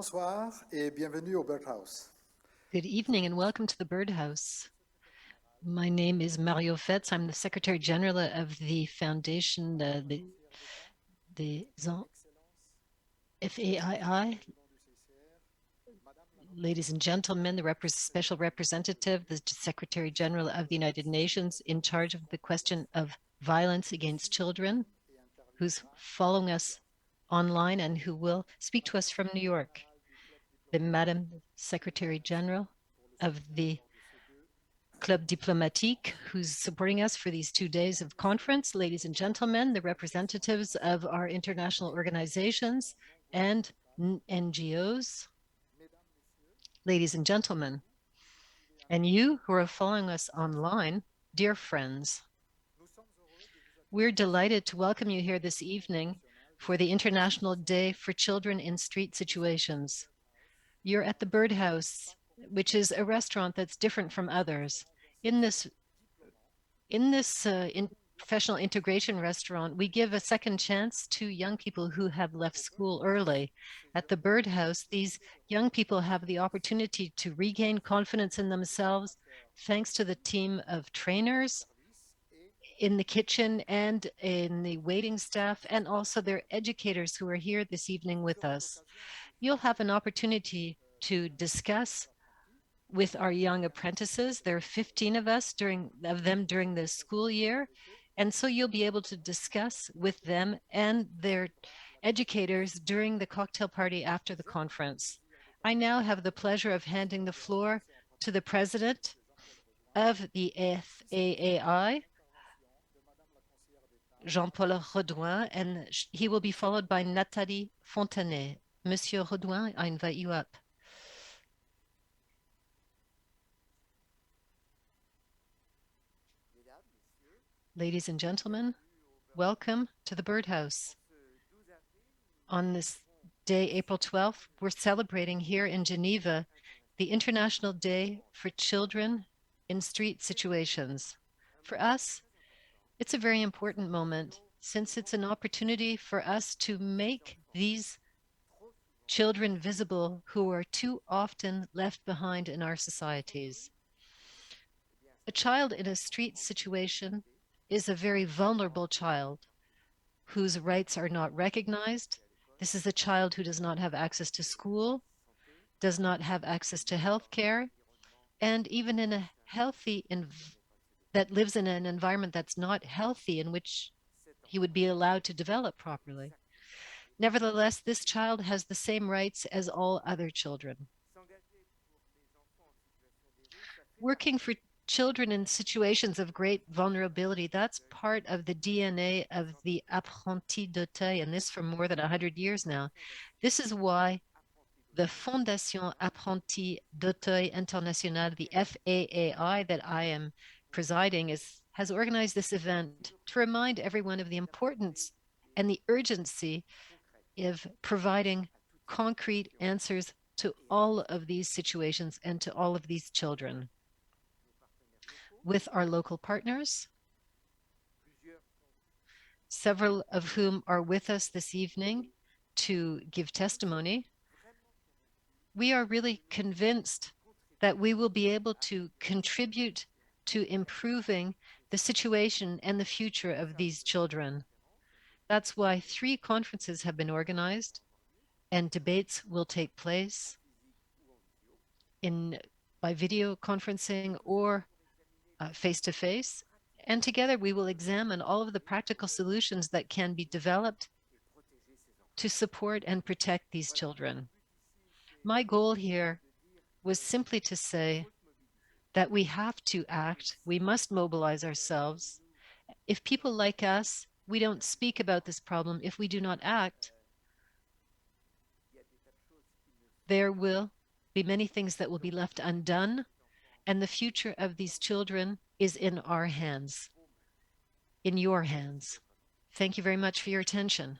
Bonsoir et bienvenue au Birdhouse. Good evening and welcome to the Birdhouse. My name is Mario Fetz. I'm the Secretary General of the Foundation, the FAAI. Ladies and gentlemen, the Special Representative, the Secretary General of the United Nations in charge of the question of violence against children, who's following us online and who will speak to us from New York. The Madam Secretary General of the Club Diplomatique, who's supporting us for these 2 days of conference. Ladies and gentlemen, the representatives of our international organizations and NGOs. Ladies and gentlemen, and you who are following us online, dear friends, we're delighted to welcome you here this evening for the International Day for Children in Street Situations. You're at the Birdhouse, which is a restaurant that's different from others. In this professional integration restaurant, we give a second chance to young people who have left school early. At the Birdhouse, these young people have the opportunity to regain confidence in themselves thanks to the team of trainers in the kitchen and in the waiting staff, and also their educators who are here this evening with us. You'll have an opportunity to discuss with our young apprentices. There are 15 of them during the school year. And so you'll be able to discuss with them and their educators during the cocktail party after the conference. I now have the pleasure of handing the floor to the president of the FAAI, Jean-Paul Redouin, and he will be followed by Nathalie Fontanet. Monsieur Redouin, I invite you up. Ladies and gentlemen, welcome to the Birdhouse. On this day, April 12th, we're celebrating here in Geneva the International Day for Children in Street Situations. For us, it's a very important moment since it's an opportunity for us to make these children visible who are too often left behind in our societies. A child in a street situation is a very vulnerable child whose rights are not recognized. This is a child who does not have access to school, does not have access to health care, and even in a that lives in an environment that's not healthy in which he would be allowed to develop properly. Nevertheless, this child has the same rights as all other children. Working for children in situations of great vulnerability, that's part of the DNA of the Apprentis Dedho, and this for more than 100 years now. This is why the Fondation Apprentis Dedho International, the FAAI that I am presiding, has organized this event to remind everyone of the importance and the urgency of providing concrete answers to all of these situations and to all of these children. With our local partners, several of whom are with us this evening to give testimony, we are really convinced that we will be able to contribute to improving the situation and the future of these children. That's why 3 conferences have been organized and debates will take place by video conferencing or face-to-face, and together we will examine all of the practical solutions that can be developed to support and protect these children. My goal here was simply to say that we have to act, we must mobilize ourselves. If people like us, we don't speak about this problem, if we do not act, there will be many things that will be left undone, and the future of these children is in our hands, in your hands. Thank you very much for your attention.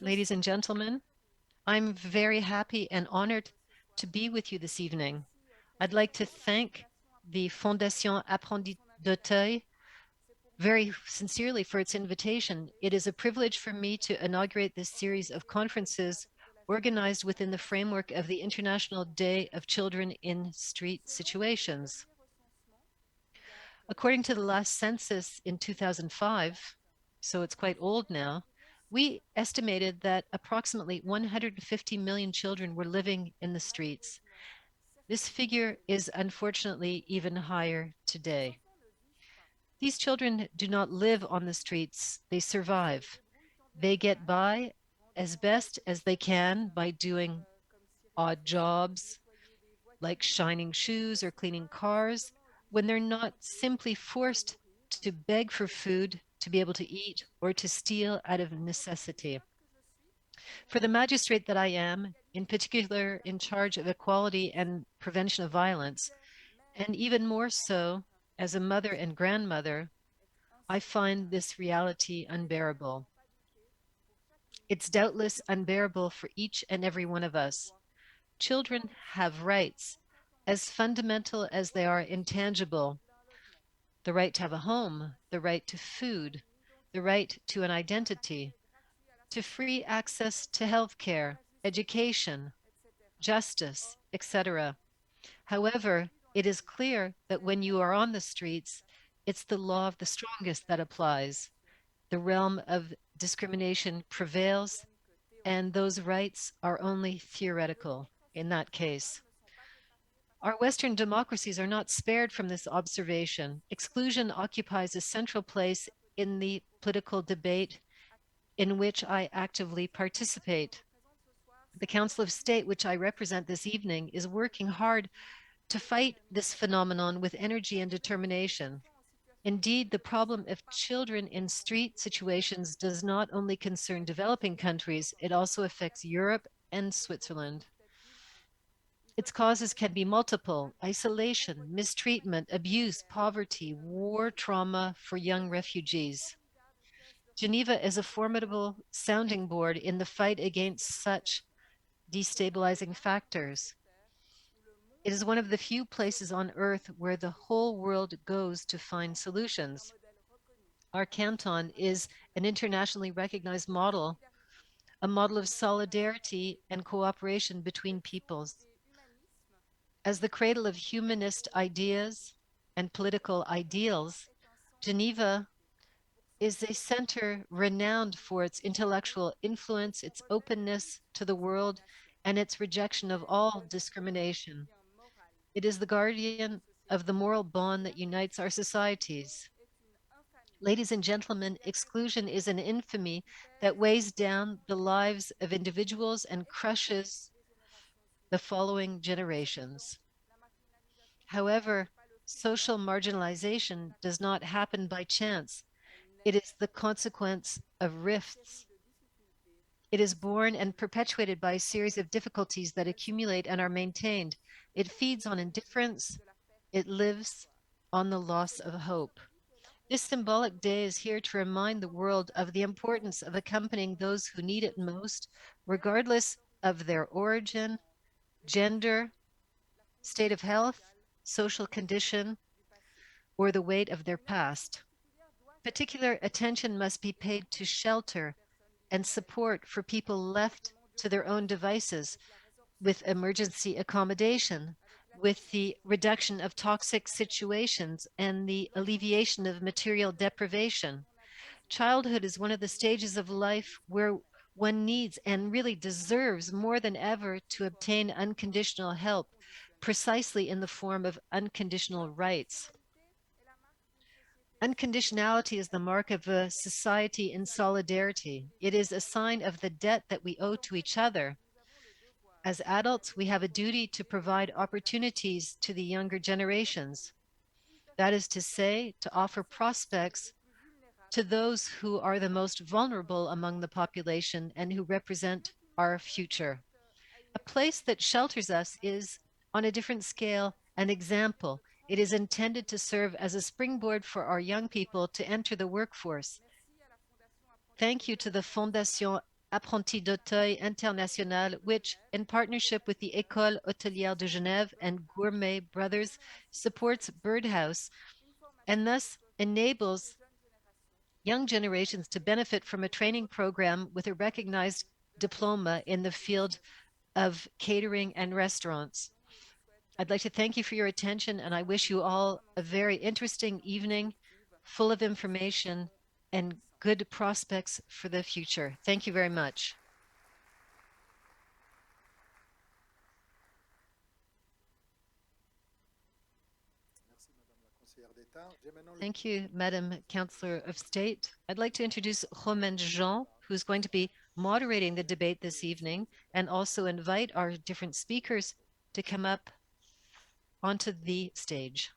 Ladies and gentlemen, I'm very happy and honored to be with you this evening. I'd like to thank the Fondation Apprentis very sincerely for its invitation. It is a privilege for me to inaugurate this series of conferences organized within the framework of the International Day of Children in Street Situations. According to the last census in 2005, so it's quite old now, we estimated that approximately 150 million children were living in the streets. This figure is unfortunately even higher today. These children do not live on the streets, they survive. They get by as best as they can by doing odd jobs like shining shoes or cleaning cars when they're not simply forced to beg for food to be able to eat or to steal out of necessity. For the magistrate that I am, in particular in charge of equality and prevention of violence, and even more so as a mother and grandmother, I find this reality unbearable. It's doubtless unbearable for each and every one of us. Children have rights as fundamental as they are intangible. The right to have a home, the right to food, the right to an identity, to free access to healthcare, education, justice, etc. However, it is clear that when you are on the streets, it's the law of the strongest that applies. The realm of discrimination prevails, and those rights are only theoretical in that case. Our Western democracies are not spared from this observation. Exclusion occupies a central place in the political debate in which I actively participate. The Council of State, which I represent this evening, is working hard to fight this phenomenon with energy and determination. Indeed, the problem of children in street situations does not only concern developing countries, it also affects Europe and Switzerland. Its causes can be multiple: isolation, mistreatment, abuse, poverty, war, trauma for young refugees. Geneva is a formidable sounding board in the fight against such destabilizing factors. It is one of the few places on earth where the whole world goes to find solutions. Our canton is an internationally recognized model, a model of solidarity and cooperation between peoples. As the cradle of humanist ideas and political ideals, Geneva is a center renowned for its intellectual influence, its openness to the world, and its rejection of all discrimination. It is the guardian of the moral bond that unites our societies. Ladies and gentlemen, exclusion is an infamy that weighs down the lives of individuals and crushes the following generations. However, social marginalization does not happen by chance. It is the consequence of rifts. It is born and perpetuated by a series of difficulties that accumulate and are maintained. It feeds on indifference. It lives on the loss of hope. This symbolic day is here to remind the world of the importance of accompanying those who need it most, regardless of their origin, gender, state of health, social condition, or the weight of their past. Particular attention must be paid to shelter and support for people left to their own devices, with emergency accommodation, with the reduction of toxic situations and the alleviation of material deprivation. Childhood is one of the stages of life where one needs and really deserves more than ever to obtain unconditional help, precisely in the form of unconditional rights. Unconditionality is the mark of a society in solidarity. It is a sign of the debt that we owe to each other. As adults, we have a duty to provide opportunities to the younger generations. That is to say, to offer prospects to those who are the most vulnerable among the population and who represent our future. A place that shelters us is, on a different scale, an example. It is intended to serve as a springboard for our young people to enter the workforce. Thank you to the Fondation Apprentis d'Auteuil International, which, in partnership with the École Hôtelière de Genève and Gourmet Brothers, supports Birdhouse and thus enables young generations to benefit from a training program with a recognized diploma in the field of catering and restaurants. I'd like to thank you for your attention, and I wish you all a very interesting evening, full of information and good prospects for the future. Thank you very much. Thank you, Madam Councillor of State. I'd like to introduce Romaine Jean, who's going to be moderating the debate this evening, and also invite our different speakers to come up onto the stage.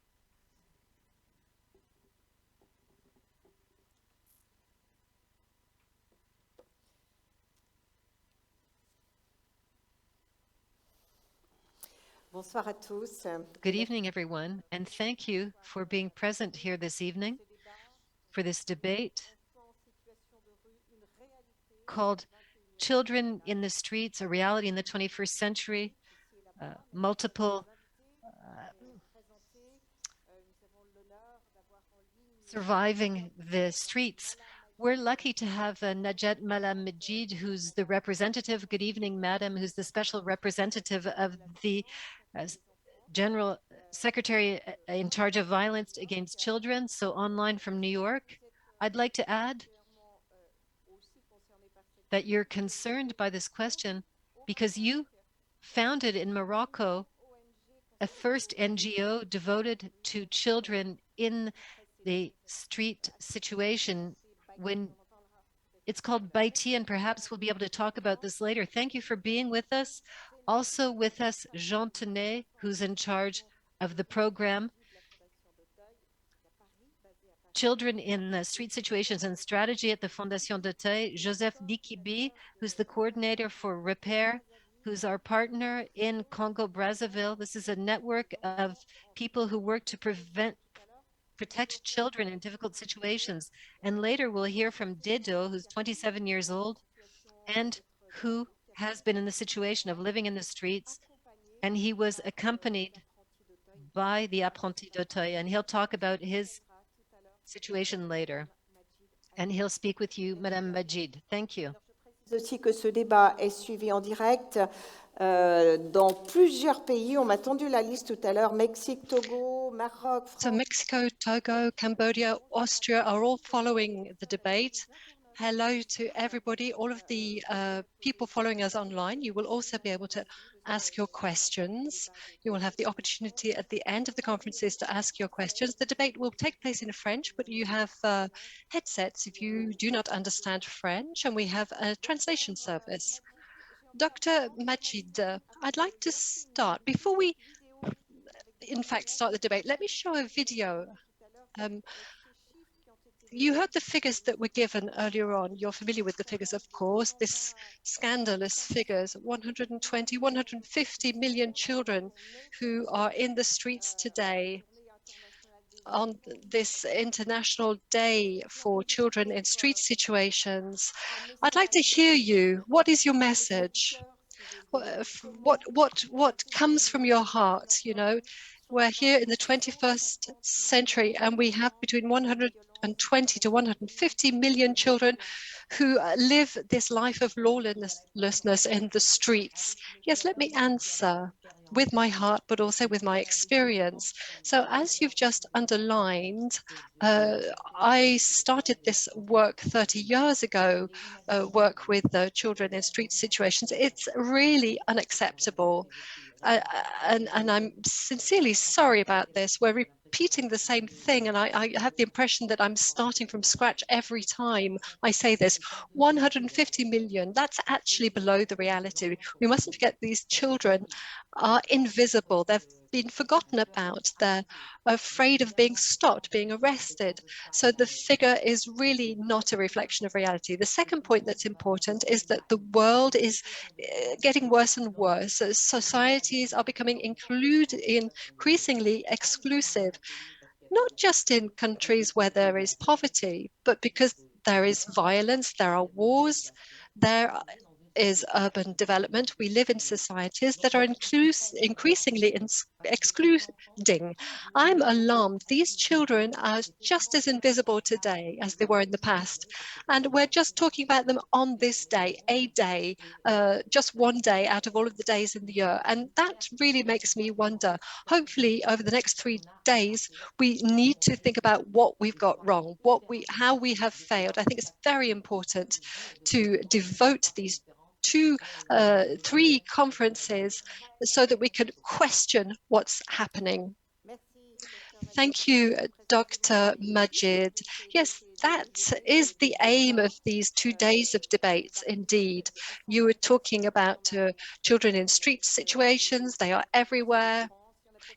Bonsoir à tous. Good evening, everyone, and thank you for being present here this evening for this debate called Children in the Streets, a Reality in the 21st Century, multiple surviving the streets. We're lucky to have Najat Maala, who's the representative. Good evening, Madam, who's the special representative of the General Secretary in charge of violence against children, so online from New York. I'd like to add that you're concerned by this question because you founded in Morocco a first NGO devoted to children in the street situation. When it's called Baiti, and perhaps we'll be able to talk about this later. Thank you for being with us. Also with us, Fontanet, who's in charge of the program Children in the Street Situations and Strategy at the Fondation d'Auteuil, Joseph Likibi, who's the coordinator for REIPER, who's our partner in Congo, Brazzaville. This is a network of people who work to protect children in difficult situations. And later we'll hear from Dedho, who's 27 years old and who has been in the situation of living in the streets. And he was accompanied by the Apprentis d'Auteuil, and he'll talk about his situation later. And he'll speak with you, Madame Majid. Thank you. Aussi que ce débat est suivi en direct dans plusieurs pays. On m'a tendu la liste tout à l'heure. Mexique, Togo, Maroc, France. So Mexico, Togo, Cambodia, Austria are all following the debate. Hello to everybody, all of the people following us online. You will also be able to ask your questions. You will have the opportunity at the end of the conferences to ask your questions. The debate will take place in French, but you have headsets if you do not understand French, and we have a translation service. Dr. Majid, I'd like to start. Before we, in fact, start the debate, let me show a video. You heard the figures that were given earlier on. You're familiar with the figures, of course. This scandalous figures, 120, 150 million children who are in the streets today on this International Day for Children in Street Situations. I'd like to hear you. What is your message? What comes from your heart? You know, we're here in the 21st century and we have between 120 to 150 million children who live this life of lawlessness in the streets. Yes, let me answer with my heart, but also with my experience. So as you've just underlined, I started this work 30 years ago, work with children in street situations. It's really unacceptable. And I'm sincerely sorry about this. We're repeating the same thing, and I have the impression that I'm starting from scratch every time I say this. 150 million, that's actually below the reality. We mustn't forget these children are invisible. They've been forgotten about. They're afraid of being stopped, being arrested. So the figure is really not a reflection of reality. The second point that's important is that the world is getting worse and worse. So societies are becoming increasingly exclusive, not just in countries where there is poverty, but because there is violence, there are wars, There is urban development. We live in societies that are increasingly excluding. I'm alarmed. These children are just as invisible today as they were in the past. And we're just talking about them on this day, a day, just one day out of all of the days in the year. And that really makes me wonder, hopefully over the next 3 days, we need to think about what we've got wrong, how we have failed. I think it's very important to devote these 3 conferences so that we can question what's happening. Thank you, Dr. Majid. Yes, that is the aim of these 2 days of debates, indeed. You were talking about children in street situations. They are everywhere.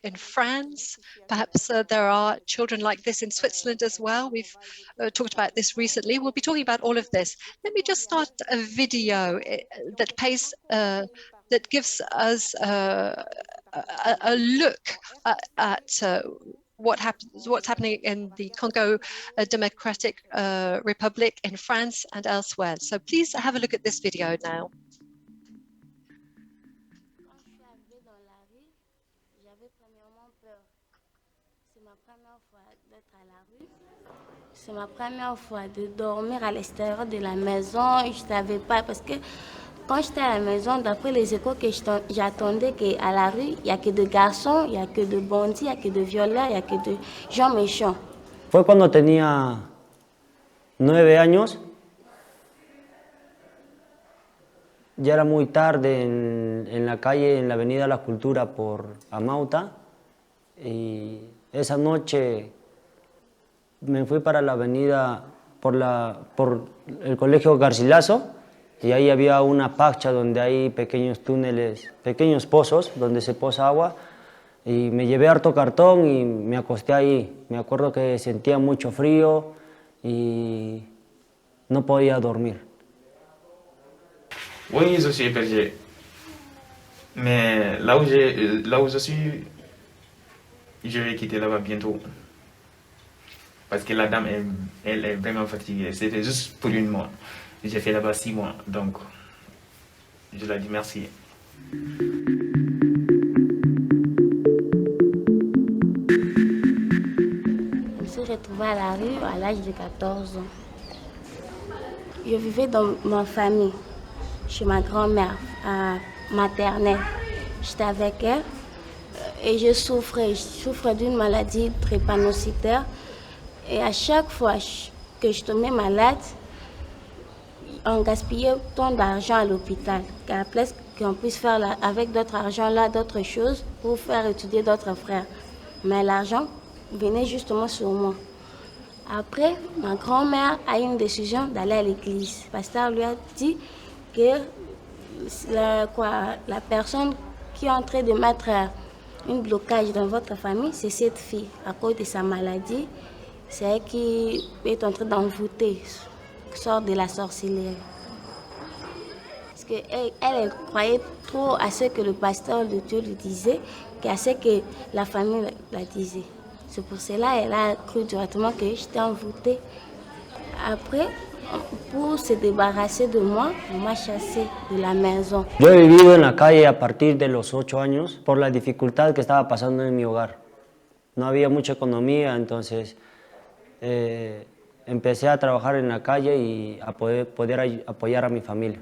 In France, perhaps there are children like this in Switzerland as well. We've talked about this recently. We'll be talking about all of this. Let me just start a video that gives us a look at what's happening in the Congo Democratic Republic, in France and elsewhere. So please have a look at this video now. C'est ma première fois de dormir à l'extérieur de la maison. Je ne savais pas parce que quand j'étais à la maison, d'après les échos que j'attendais qu'à la rue, il n'y a que de garçons, il n'y a que de bandits, il n'y a que de violeurs, il n'y a que de gens méchants. Fue cuando tenía 9 años. Ya era muy tarde en la calle, en la avenida La Cultura por Amauta. Y esa noche me fui para la avenida por el colegio Garcilaso, y ahí había una pacha donde hay pequeños túneles, pequeños pozos donde se posa agua, y me llevé harto cartón y me acosté ahí. Me acuerdo que sentía mucho frío y no podía dormir. Oui, je suis hébergé. Mais là où je suis, je vais quitter là-bas bientôt. Parce que la dame, elle est vraiment fatiguée. C'était juste pour 1 mois. J'ai fait là-bas 6 mois. Donc, je lui ai dit merci. Je me suis retrouvée à la rue à l'âge de 14 ans. Je vivais dans ma famille, chez ma grand-mère maternelle. J'étais avec elle et je souffrais d'une maladie drépanocytaire. Et à chaque fois que je tombais malade, on gaspillait tant d'argent à l'hôpital qu'à la place qu'on puisse faire avec d'autres argent là, d'autres choses pour faire étudier d'autres frères. Mais l'argent venait justement sur moi. Après, ma grand-mère a eu une décision d'aller à l'église. Le pasteur lui a dit que la personne qui est en train de mettre un blocage dans votre famille, c'est cette fille à cause de sa maladie. C'est elle qui est en train d'envoûter, sort de la sorcellerie. Parce qu'elle croyait trop à ce que le pasteur de Dieu lui disait qu'à ce que la famille la disait. C'est pour cela qu'elle a cru directement que j'étais envoûtée. Après, pour se débarrasser de moi, on m'a chassée de la maison. Yo he vivido en la calle a partir de los 8 años por la dificultad que estaba pasando en mi hogar. No había mucha economía, entonces empecé a trabajar en la calle y a poder apoyar a mi familia.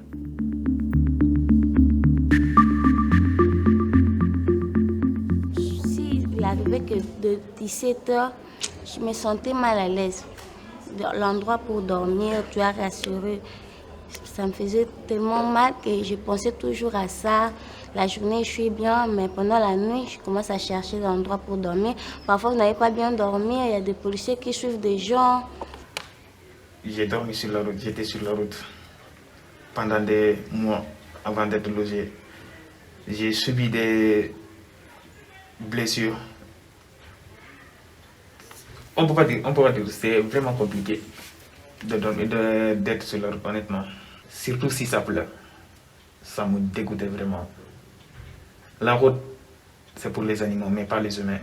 Si il arrivait que de 17h, je me sentais mal à l'aise. L'endroit pour dormir, tu as rassuré. Ça me faisait tellement mal que je pensais toujours à ça. La journée, je suis bien, mais pendant la nuit, je commence à chercher l'endroit pour dormir. Parfois, vous n'avez pas bien dormi, il y a des policiers qui suivent des gens. J'ai dormi sur la route, j'étais sur la route pendant des mois avant d'être logé. J'ai subi des blessures. On peut pas dire, c'est vraiment compliqué d'être sur la route, honnêtement. Surtout si ça pleut. Ça me dégoûtait vraiment. La route, c'est pour les animaux, mais pas les humains.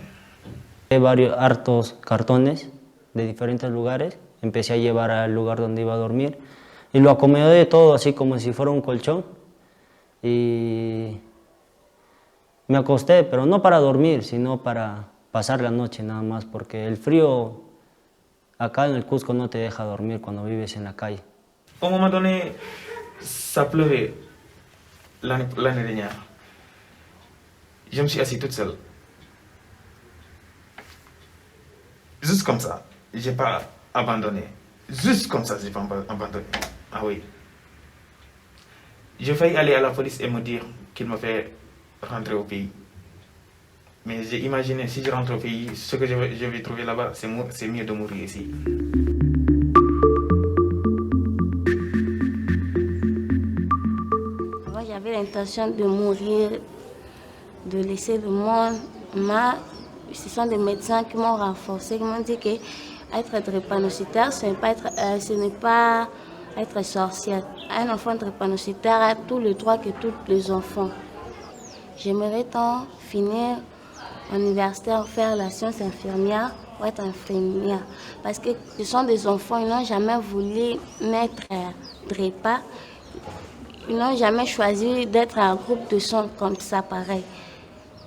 Hay hartos cartones de diferentes lugares. Empecé a llevar al lugar donde iba a dormir. y lo acomodé todo así como si fuera un colchón y me acosté, pero no para dormir, sino para pasar la noche nada más, porque el frío acá en el Cusco no te deja dormir cuando vives en la calle. À un moment donné, ça pleuvait l'année dernière. Je me suis assis toute seule. Juste comme ça, j'ai pas abandonné. Juste comme ça, j'ai pas abandonné. Ah oui. J'ai failli aller à la police et me dire qu'il me fait rentrer au pays. Mais j'ai imaginé, si je rentre au pays, ce que je vais trouver là-bas, c'est mieux de mourir ici. Moi, j'avais l'intention de mourir, de laisser le monde. Mais ce sont des médecins qui m'ont renforcé, qui m'ont dit que être drépanocytaire, ce n'est pas être sorcière. Un enfant drépanocytaire a tous les droits que tous les enfants. J'aimerais tant finir universitaire, faire la science infirmière ou être infirmière. Parce que ce sont des enfants, ils n'ont jamais voulu naître drépa. Ils n'ont jamais choisi d'être un groupe de soins comme ça, pareil.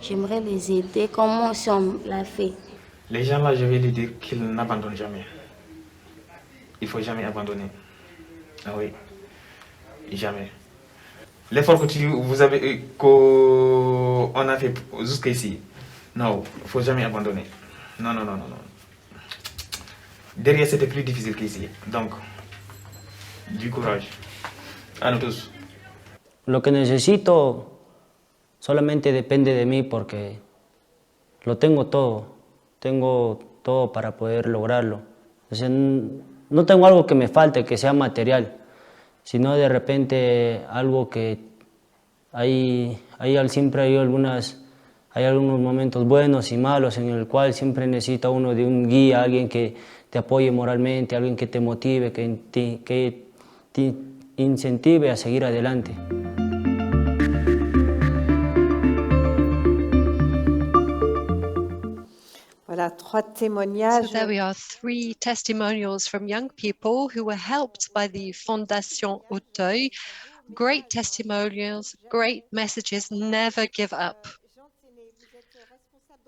J'aimerais les aider comme moi aussi on l'a fait. Les gens là, je vais leur dire qu'ils n'abandonnent jamais. Il ne faut jamais abandonner. Ah oui, jamais. L'effort qu'on a fait jusqu'ici, non, il ne faut jamais abandonner. Non, non, non, non, non. Derrière, c'était plus difficile qu'ici. Donc, du courage. A nous tous. Lo que necesito solamente depende de mí porque lo tengo todo para poder lograrlo. O sea, no tengo algo que me falte, que sea material, sino de repente algo que siempre hay algunos momentos buenos y malos en el cual siempre necesita uno de un guía, alguien que te apoye moralmente, alguien que te motive, que te incentive a seguir adelante. Voilà, 3 témoignages. So there we are, 3 testimonials from young people who were helped by the Fondation Auteuil. Great testimonials, great messages, never give up.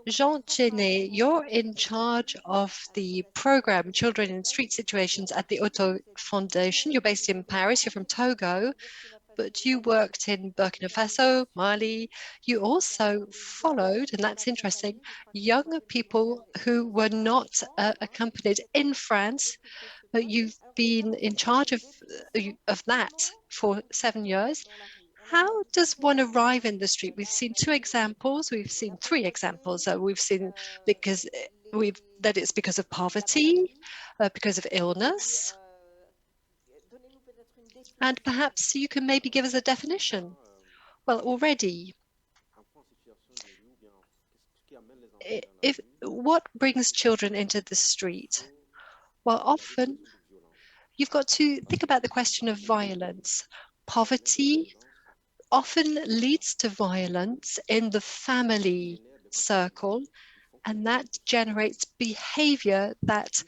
Dzéné, you're in charge of the program Children in Street Situations at the Auteuil Foundation. You're based in Paris, you're from Togo, but you worked in Burkina Faso, Mali. You also followed, and that's interesting, young people who were not accompanied in France, but you've been in charge of that for 7 years. How does one arrive in the street? We've seen 2 examples, we've seen 3 examples. We've seen that it's because of poverty, because of illness. And perhaps you can maybe give us a definition. Well, already, what brings children into the street? Well, often you've got to think about the question of violence. Poverty often leads to violence in the family circle, and that generates behavior that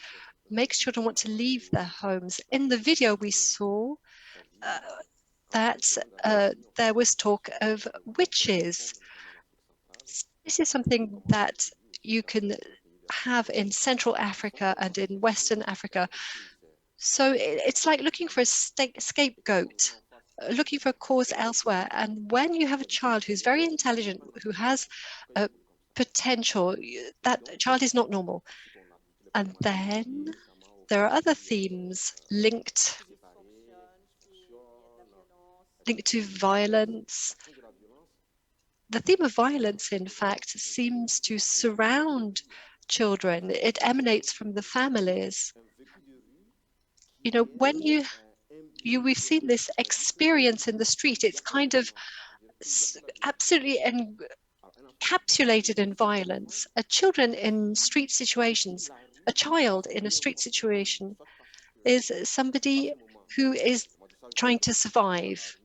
makes children want to leave their homes. In the video we saw that there was talk of witches. This is something that you can have in Central Africa and in Western Africa. So it's like looking for a scapegoat, looking for a cause elsewhere. And when you have a child who's very intelligent, who has a potential, that child is not normal. And then there are other themes linked to violence. The theme of violence, in fact, seems to surround children. It emanates from the families. You know, when we've seen this experience in the street, it's kind of absolutely encapsulated in violence. A child in a street situation is somebody who is trying to survive.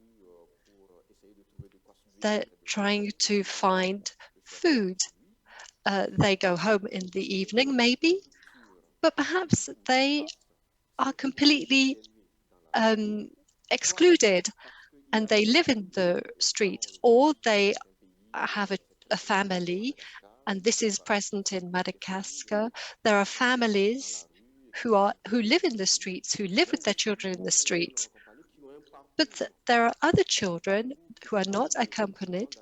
They're trying to find food. They go home in the evening, maybe, but perhaps they are completely excluded and they live in the street, or they have a family, and this is present in Madagascar. There are families who live in the streets, who live with their children in the streets. But there are other children who are not accompanied,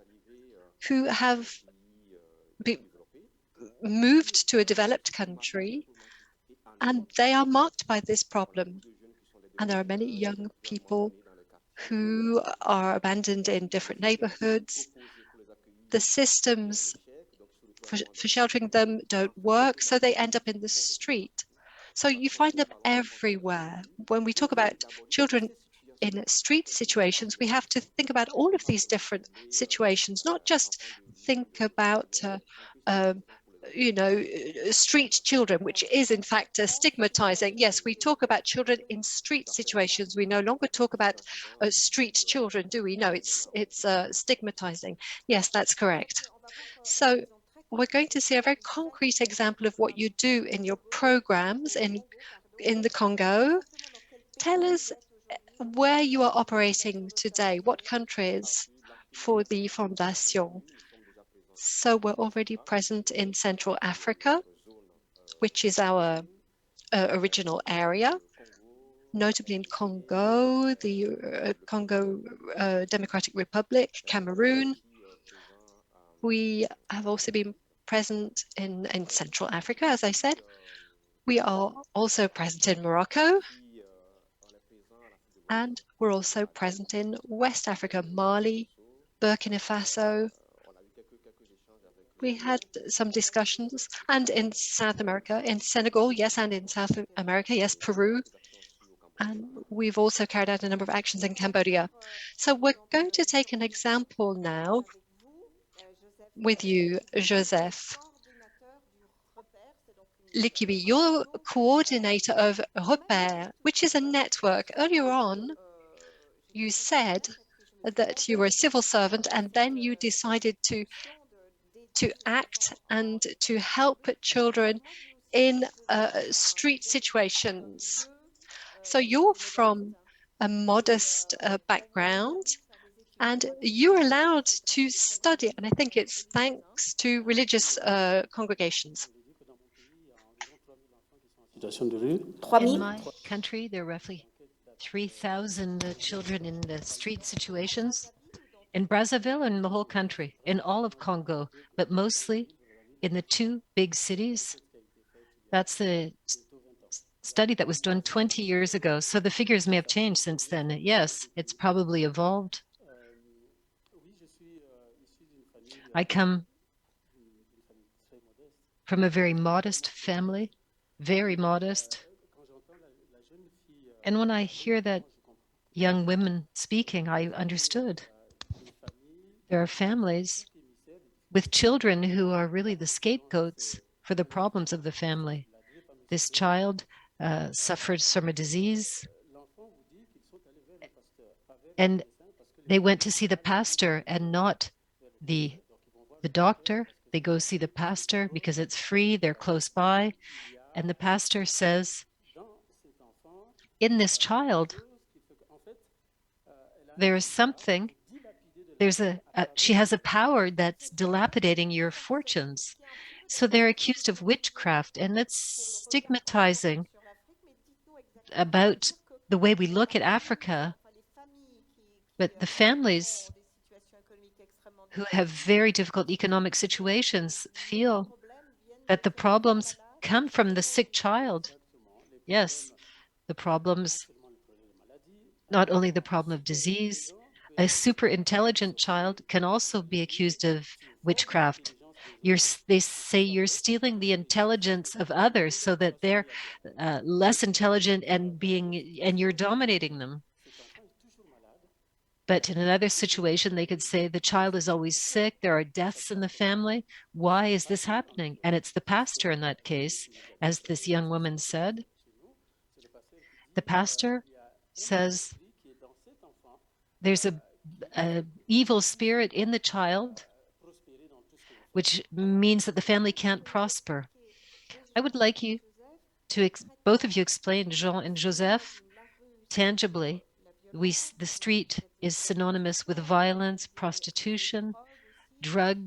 who have moved to a developed country, and they are marked by this problem. And there are many young people who are abandoned in different neighborhoods. The systems for sheltering them don't work, so they end up in the street. So you find them everywhere. When we talk about children in street situations, we have to think about all of these different situations, not just think about street children, which is in fact stigmatizing. Yes, we talk about children in street situations. We no longer talk about street children, do we? No, it's stigmatizing. Yes, that's correct. So we're going to see a very concrete example of what you do in your programs in the Congo. Tell us where you are operating today, what countries for the Fondation. So we're already present in Central Africa, which is our original area, notably in Congo, the Congo Democratic Republic, Cameroon. We have also been present in Central Africa, as I said. We are also present in Morocco, and we're also present in West Africa, Mali, Burkina Faso. We had some discussions, and in South America, in Senegal, yes, and in South America, yes, Peru. And we've also carried out a number of actions in Cambodia. So we're going to take an example now with you, Joseph. Likibi, you're coordinator of REIPER, which is a network. Earlier on, you said that you were a civil servant and then you decided to act and to help children in street situations. So you're from a modest background, and you're allowed to study, and I think it's thanks to religious congregations. In my country, there are roughly 3,000 children in the street situations. In Brazzaville and the whole country, in all of Congo, but mostly in the two big cities. That's the study that was done 20 years ago. So the figures may have changed since then. Yes, it's probably evolved. I come from a very modest family, very modest. And when I hear that young women speaking, I understood. There are families with children who are really the scapegoats for the problems of the family. This child suffers from a disease, and they went to see the pastor and not the doctor. They go see the pastor because it's free, they're close by, and the pastor says, in this child, there is something. She has a power that's dilapidating your fortunes. So they're accused of witchcraft, and it's stigmatizing about the way we look at Africa. But the families who have very difficult economic situations feel that the problems come from the sick child. Yes, the problems, not only the problem of disease, a super intelligent child can also be accused of witchcraft. They say you're stealing the intelligence of others so that they're less intelligent and you're dominating them. But in another situation, they could say the child is always sick, there are deaths in the family. Why is this happening? And it's the pastor in that case, as this young woman said. The pastor says there's a evil spirit in the child, which means that the family can't prosper. I would like you to, both of you explain, Jean and Joseph, tangibly The street is synonymous with violence, prostitution, drug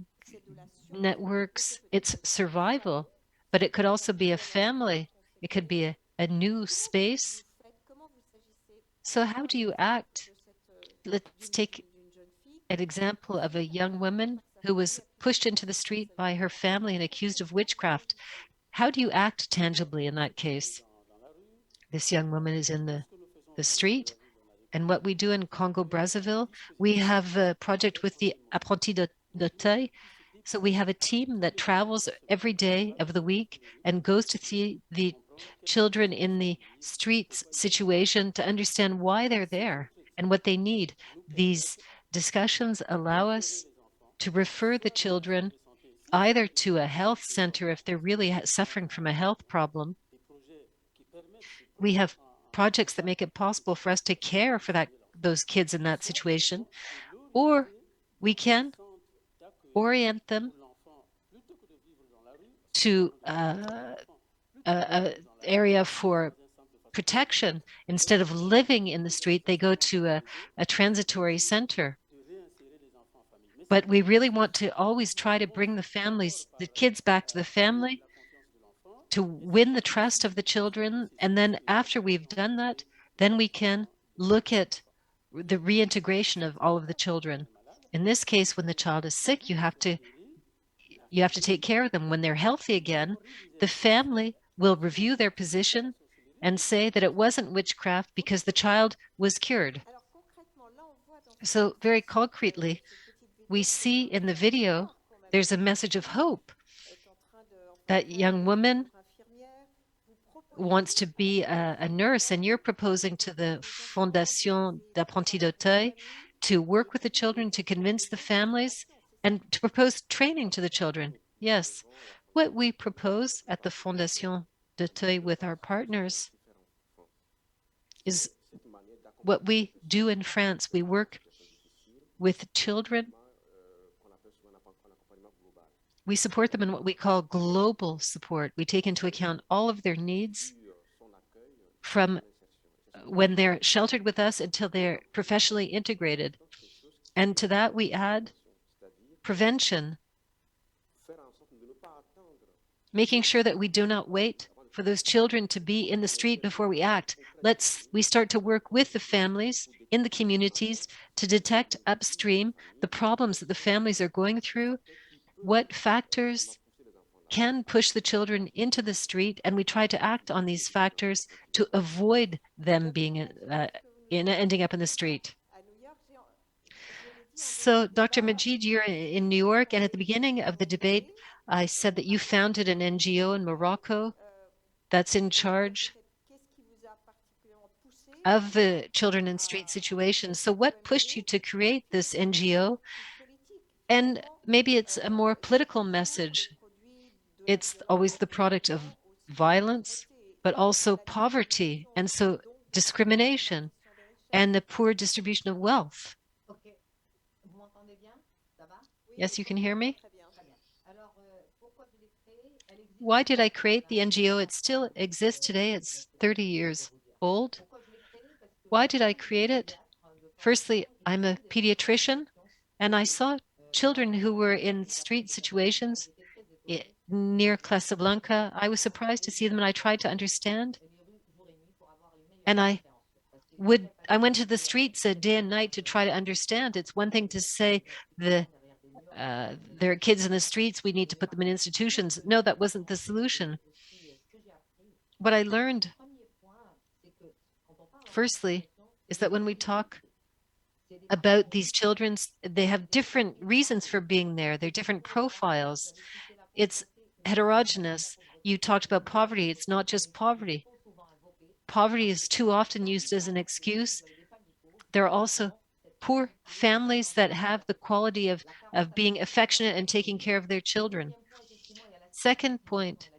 networks. It's survival, but it could also be a family. It could be a new space. So how do you act? Let's take an example of a young woman who was pushed into the street by her family and accused of witchcraft. How do you act tangibly in that case? This young woman is in the street. And what we do in Congo, Brazzaville, we have a project with the Apprentis d'Auteuil. So we have a team that travels every day of the week and goes to see the children in the streets situation to understand why they're there and what they need. These discussions allow us to refer the children either to a health center if they're really suffering from a health problem. We have projects that make it possible for us to care for those kids in that situation, or we can orient them to an area for protection. Instead of living in the street, they go to a transitory center. But we really want to always try to bring the kids back to the family, to win the trust of the children. And then after we've done that, then we can look at the reintegration of all of the children. In this case, when the child is sick, you have to take care of them. When they're healthy again, the family will review their position and say that it wasn't witchcraft because the child was cured. So very concretely, we see in the video, there's a message of hope. That young woman wants to be a nurse, and you're proposing to the Fondation Apprentis d'Auteuil to work with the children, to convince the families, and to propose training to the children. Yes, what we propose at the Fondation d'Auteuil with our partners is what we do in France. We work with children. We support them in what we call global support. We take into account all of their needs from when they're sheltered with us until they're professionally integrated. And to that, we add prevention, making sure that we do not wait for those children to be in the street before we act. We start to work with the families in the communities to detect upstream the problems that the families are going through, what factors can push the children into the street, and we try to act on these factors to avoid them being ending up in the street. So, Dr. Majid, you're in New York, and at the beginning of the debate, I said that you founded an NGO in Morocco that's in charge of the children in street situations. So what pushed you to create this NGO? And maybe it's a more political message. It's always the product of violence, but also poverty, and so discrimination and the poor distribution of wealth. Yes, you can hear me? Why did I create the NGO? It still exists today. It's 30 years old. Why did I create it? Firstly, I'm a pediatrician, and I saw children who were in street situations near Casablanca. I was surprised to see them, and I tried to understand. And I went to the streets day and night to try to understand. It's one thing to say there are kids in the streets, we need to put them in institutions. No, that wasn't the solution. What I learned, firstly, is that when we talk about these children, they have different reasons for being there. They're different profiles. It's heterogeneous. You talked about poverty. It's not just poverty. Poverty is too often used as an excuse. There are also poor families that have the quality of being affectionate and taking care of their children. Second point,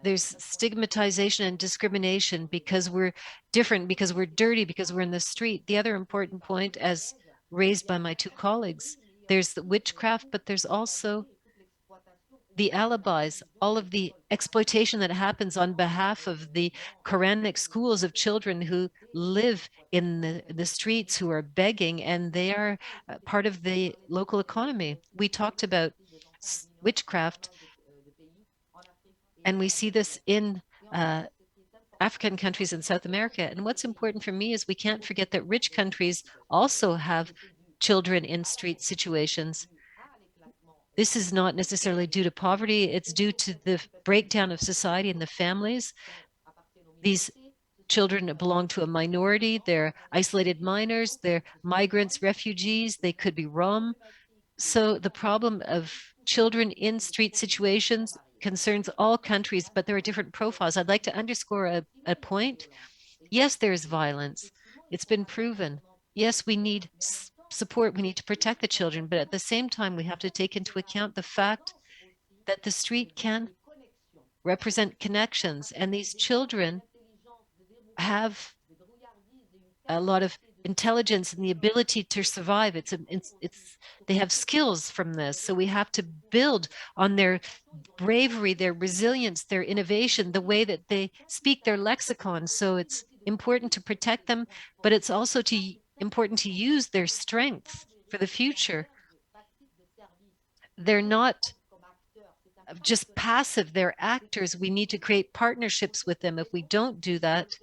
there's stigmatization and discrimination because we're different, because we're dirty, because we're in the street. The other important point, as raised by my two colleagues, there's the witchcraft, but there's also the alibis, all of the exploitation that happens on behalf of the Quranic schools of children who live in the streets, who are begging, and they are part of the local economy. We talked about witchcraft, and we see this in African countries in South America. And what's important for me is we can't forget that rich countries also have children in street situations. This is not necessarily due to poverty, it's due to the breakdown of society and the families. These children belong to a minority, they're isolated minors, they're migrants, refugees, they could be Rom. So the problem of children in street situations concerns all countries, but there are different profiles. I'd like to underscore a point. Yes, there is violence. It's been proven. Yes, we need support, we need to protect the children, but at the same time, we have to take into account the fact that the street can represent connections, and these children have a lot of intelligence and the ability to survive. They have skills from this, so we have to build on their bravery, their resilience, their innovation, the way that they speak their lexicon. So it's important to protect them, but it's also important to use their strengths for the future. They're not just passive, they're actors. We need to create partnerships with them. If we don't do that,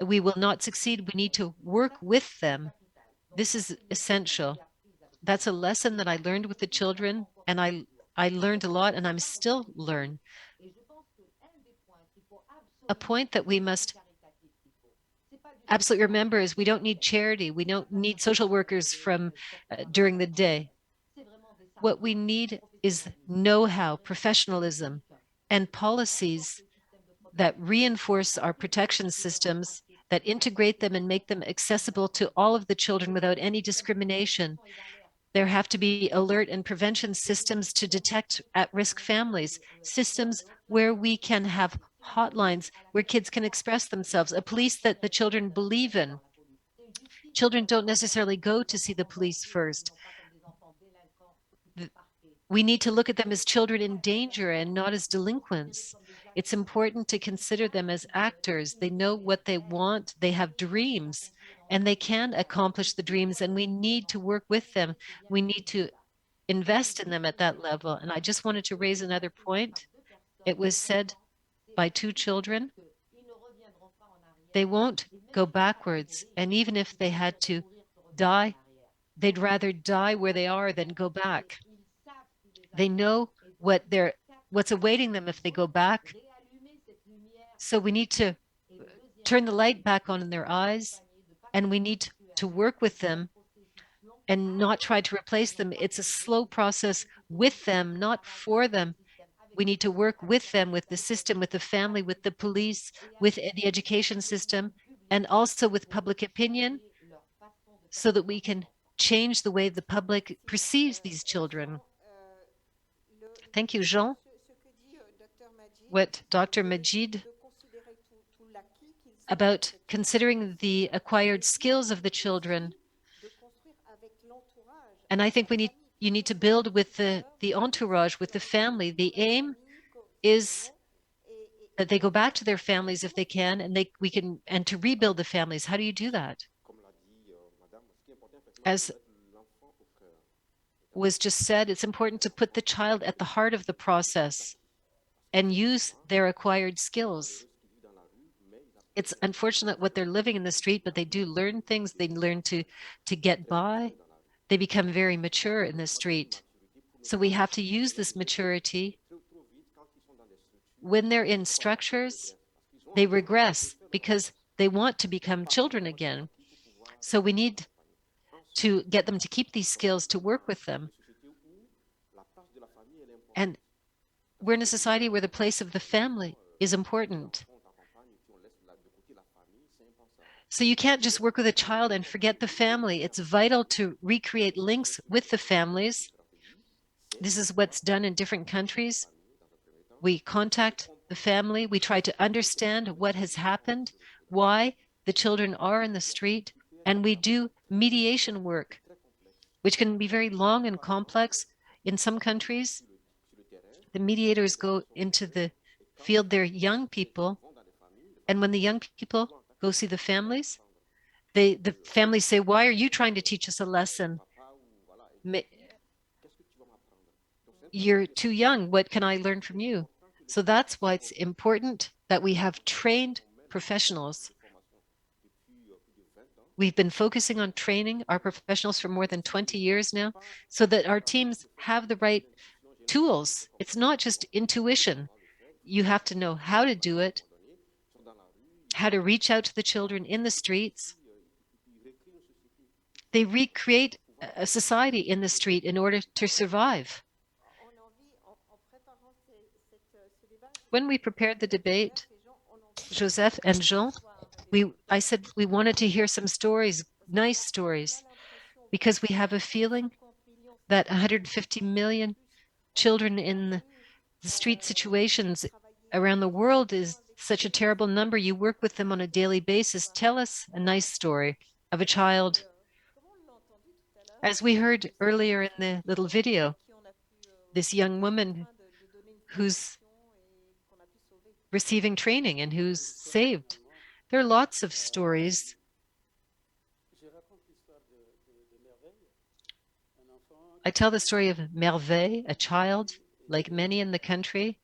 we will not succeed. We need to work with them. This is essential. That's a lesson that I learned with the children, and I learned a lot, and I'm still learn. A point that we must absolutely remember is we don't need charity. We don't need social workers from during the day. What we need is know-how, professionalism, and policies that reinforce our protection systems, that integrate them and make them accessible to all of the children without any discrimination. There have to be alert and prevention systems to detect at-risk families, systems where we can have hotlines where kids can express themselves, a police that the children believe in. Children don't necessarily go to see the police first. We need to look at them as children in danger and not as delinquents. It's important to consider them as actors. They know what they want, they have dreams, and they can accomplish the dreams, and we need to work with them. We need to invest in them at that level. And I just wanted to raise another point. It was said by two children, they won't go backwards, and even if they had to die, they'd rather die where they are than go back. They know what's awaiting them if they go back. So we need to turn the light back on in their eyes, and we need to work with them and not try to replace them. It's a slow process with them, not for them. We need to work with them, with the system, with the family, with the police, with the education system, and also with public opinion, so that we can change the way the public perceives these children. Thank you, Jean. What Dr. Majid about considering the acquired skills of the children. And I think you need to build with the entourage, with the family. The aim is that they go back to their families if they can, and to rebuild the families. How do you do that? As was just said, it's important to put the child at the heart of the process and use their acquired skills. It's unfortunate what they're living in the street, but they do learn things. They learn to get by. They become very mature in the street. So we have to use this maturity. When they're in structures, they regress because they want to become children again. So we need to get them to keep these skills, to work with them. And we're in a society where the place of the family is important. So you can't just work with a child and forget the family. It's vital to recreate links with the families. This is what's done in different countries. We contact the family. We try to understand what has happened, why the children are in the street, and we do mediation work, which can be very long and complex in some countries. the mediators go into the field, they're young people. And when the young people go see the families, the families say, why are you trying to teach us a lesson? You're too young. What can I learn from you? So that's why it's important that we have trained professionals. We've been focusing on training our professionals for more than 20 years now, so that our teams have the right tools. It's not just intuition. You have to know how to do it, how to reach out to the children in the streets. They recreate a society in the street in order to survive. When we prepared the debate, Joseph and Jean, I said we wanted to hear some stories, nice stories, because we have a feeling that 150 million children in the street situations around the world is such a terrible number. You work with them on a daily basis. Tell us a nice story of a child. As we heard earlier in the little video, this young woman who's receiving training and who's saved. There are lots of stories. I tell the story of Merveille, a child, like many in the country,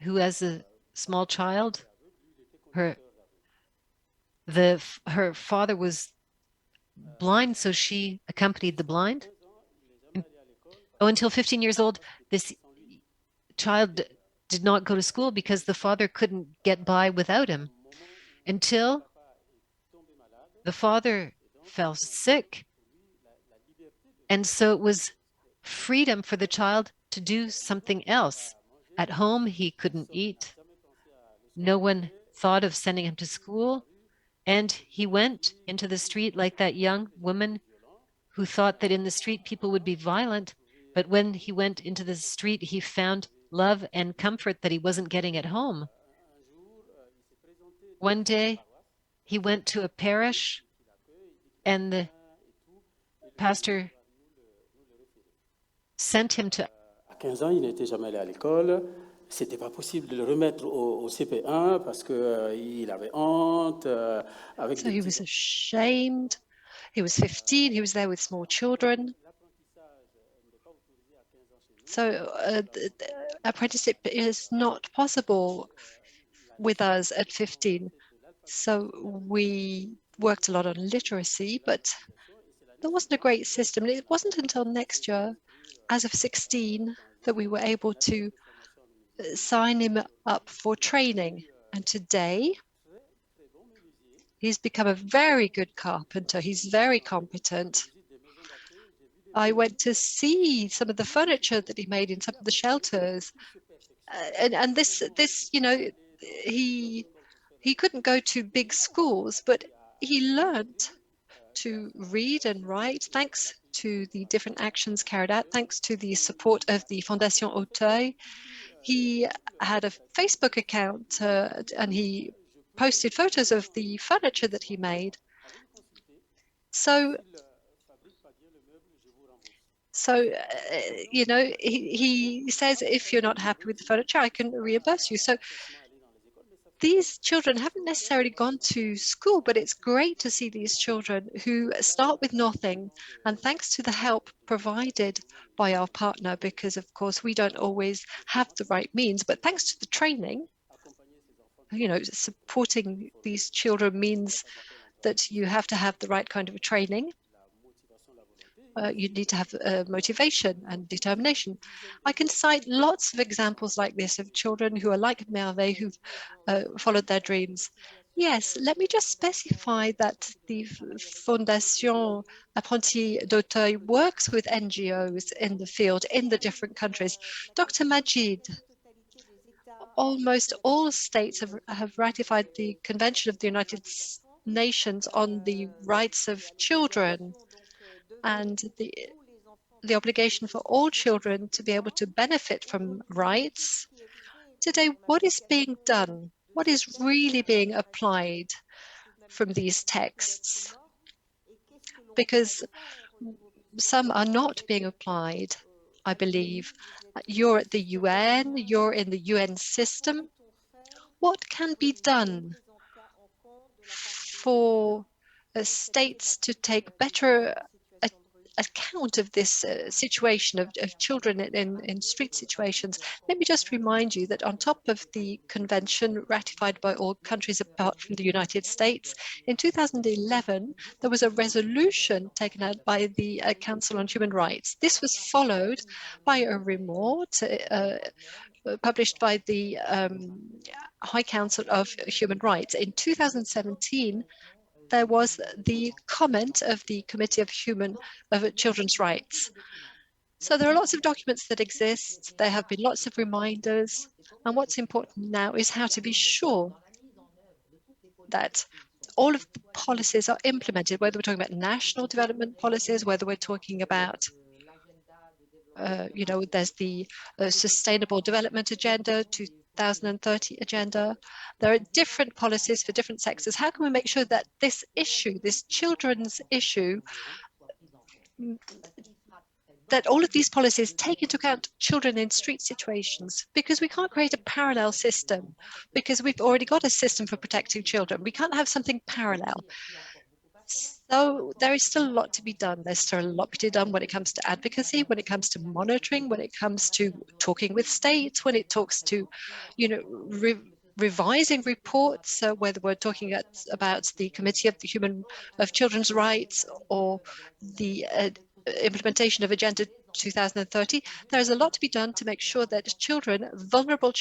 who as a small child, her father was blind, so she accompanied the blind. Until 15 years old, this child did not go to school because the father couldn't get by without him, until the father fell sick. And so it was freedom for the child to do something else. At home, he couldn't eat. No one thought of sending him to school. And he went into the street like that young woman who thought that in the street people would be violent. But when he went into the street, he found love and comfort that he wasn't getting at home. One day, he went to a parish, and the pastor sent him to... À 15 ans, il n'était jamais allé à l'école. C'était pas possible de le remettre au CP1 parce que il avait honte. So he was ashamed. He was 15. He was there with small children. So apprenticeship is not possible with us at 15. So we worked a lot on literacy, but there wasn't a great system. And it wasn't until next year, as of 16, that we were able to sign him up for training. And today, he's become a very good carpenter. He's very competent. I went to see some of the furniture that he made in some of the shelters. And this, you know, he couldn't go to big schools, but he learned to read and write thanks to the different actions carried out, thanks to the support of the Fondation Apprentis. He had a Facebook account and he posted photos of the furniture that he made. So you know, he says, if you're not happy with the furniture, I can reimburse you. So these children haven't necessarily gone to school, but it's great to see these children who start with nothing. And thanks to the help provided by our partner, because of course we don't always have the right means, but thanks to the training, you know, supporting these children means that you have to have the right kind of training. You need to have motivation and determination. I can cite lots of examples like this of children who are like Merveille, who've followed their dreams. Yes, let me just specify that the Fondation Apprentis d'Auteuil works with NGOs in the field, in the different countries. Dr. Majid, almost all states have ratified the Convention of the United Nations on the rights of children, and the obligation for all children to be able to benefit from rights. Today, what is being done? What is really being applied from these texts? Because some are not being applied. I believe. You're at the UN, you're in the UN system. What can be done for states to take better account of this situation of children in street situations? Let me just remind you that on top of the convention ratified by all countries apart from the United States, in 2011, there was a resolution taken out by the Council on Human Rights. This was followed by a report published by the High Council of Human Rights. In 2017, there was the comment of the Committee of Children's Rights. So there are lots of documents that exist. There have been lots of reminders. And what's important now is how to be sure that all of the policies are implemented, whether we're talking about national development policies, whether we're talking about there's the Sustainable Development Agenda, 2030 agenda. There are different policies for different sectors. How can we make sure that this issue, this children's issue, that all of these policies take into account children in street situations? Because we can't create a parallel system, because we've already got a system for protecting children. We can't have something parallel. So there is still a lot to be done. There's still a lot to be done when it comes to advocacy, when it comes to monitoring, when it comes to talking with states, when it talks to, revising reports, whether we're talking about the Committee of Children's Rights or the implementation of Agenda 2030. There's a lot to be done to make sure that children, vulnerable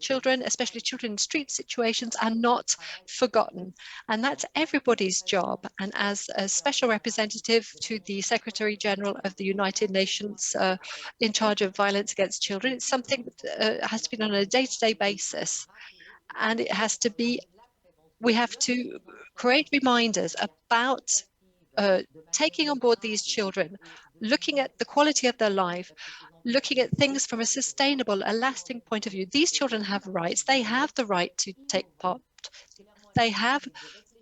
children, especially children in street situations, are not forgotten. And that's everybody's job. And as a special representative to the Secretary General of the United Nations in charge of violence against children, it's something that has to be done on a day-to-day basis. And it has to be, we have to create reminders about taking on board these children, looking at the quality of their life, looking at things from a sustainable, a lasting point of view. These children have rights. They have the right to take part. They have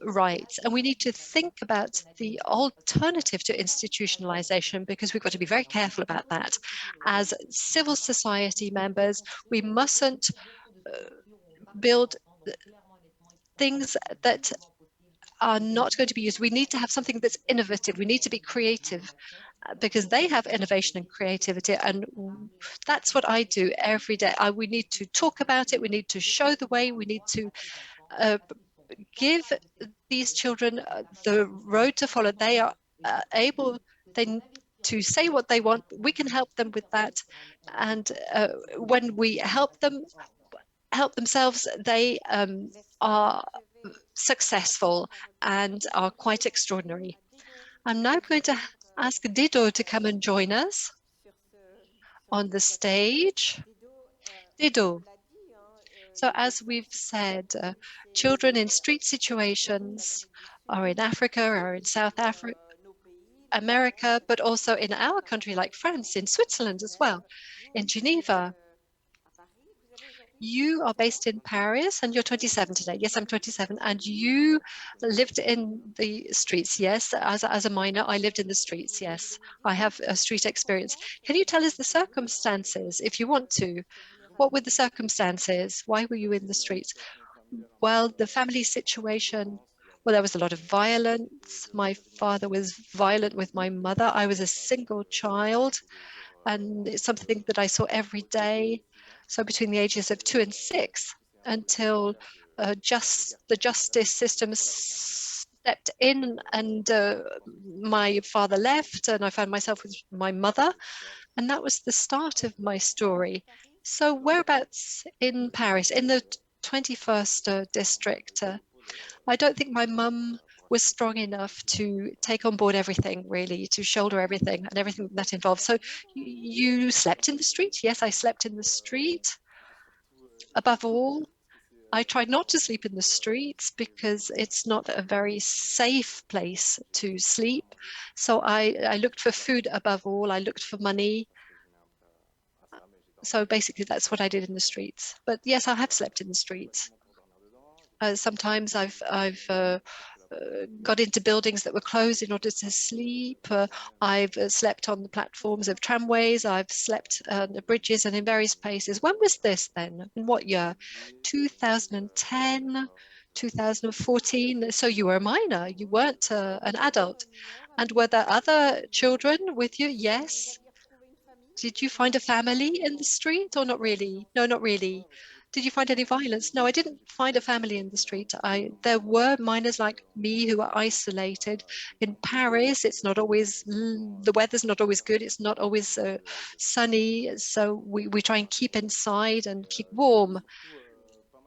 rights. And we need to think about the alternative to institutionalization, because we've got to be very careful about that. As civil society members, we mustn't build things that are not going to be used. We need to have something that's innovative. We need to be creative, because they have innovation and creativity. And that's what I do every day. We need to talk about it. We need to show the way. We need to give these children the road to follow. They are able to say what they want. We can help them with that. And when we help them help themselves, they are successful and are quite extraordinary. I'm now going to ask Dedho to come and join us on the stage. Dedho. So as we've said, children in street situations are in Africa or in South America, but also in our country like France, in Switzerland as well, in Geneva. You are based in Paris and you're 27 today. Yes, I'm 27. And you lived in the streets. Yes, as a minor, I lived in the streets. Yes, I have a street experience. Can you tell us the circumstances, if you want to? What were the circumstances? Why were you in the streets? Well, the family situation, well, there was a lot of violence. My father was violent with my mother. I was a single child, and it's something that I saw every day. So between the ages of 2 and 6, until the justice system stepped in and my father left, and I found myself with my mother. And that was the start of my story. So whereabouts in Paris, in the 21st district? I don't think my mum was strong enough to take on board everything, really, to shoulder everything and everything that involved. So you slept in the street? Yes, I slept in the street. Above all, I tried not to sleep in the streets because it's not a very safe place to sleep. So I looked for food above all. I looked for money. So basically, that's what I did in the streets. But yes, I have slept in the streets. Sometimes I've got into buildings that were closed in order to sleep. I've slept on the platforms of tramways. I've slept on the bridges and in various places. When was this then? In what year? 2010, 2014. So you were a minor. You weren't an adult. And were there other children with you? Yes. Did you find a family in the street or not really? No, not really. Did you find any violence? No, I didn't find a family in the street. There were minors like me who were isolated. In Paris, it's not always, the weather's not always good. It's not always sunny. So we try and keep inside and keep warm.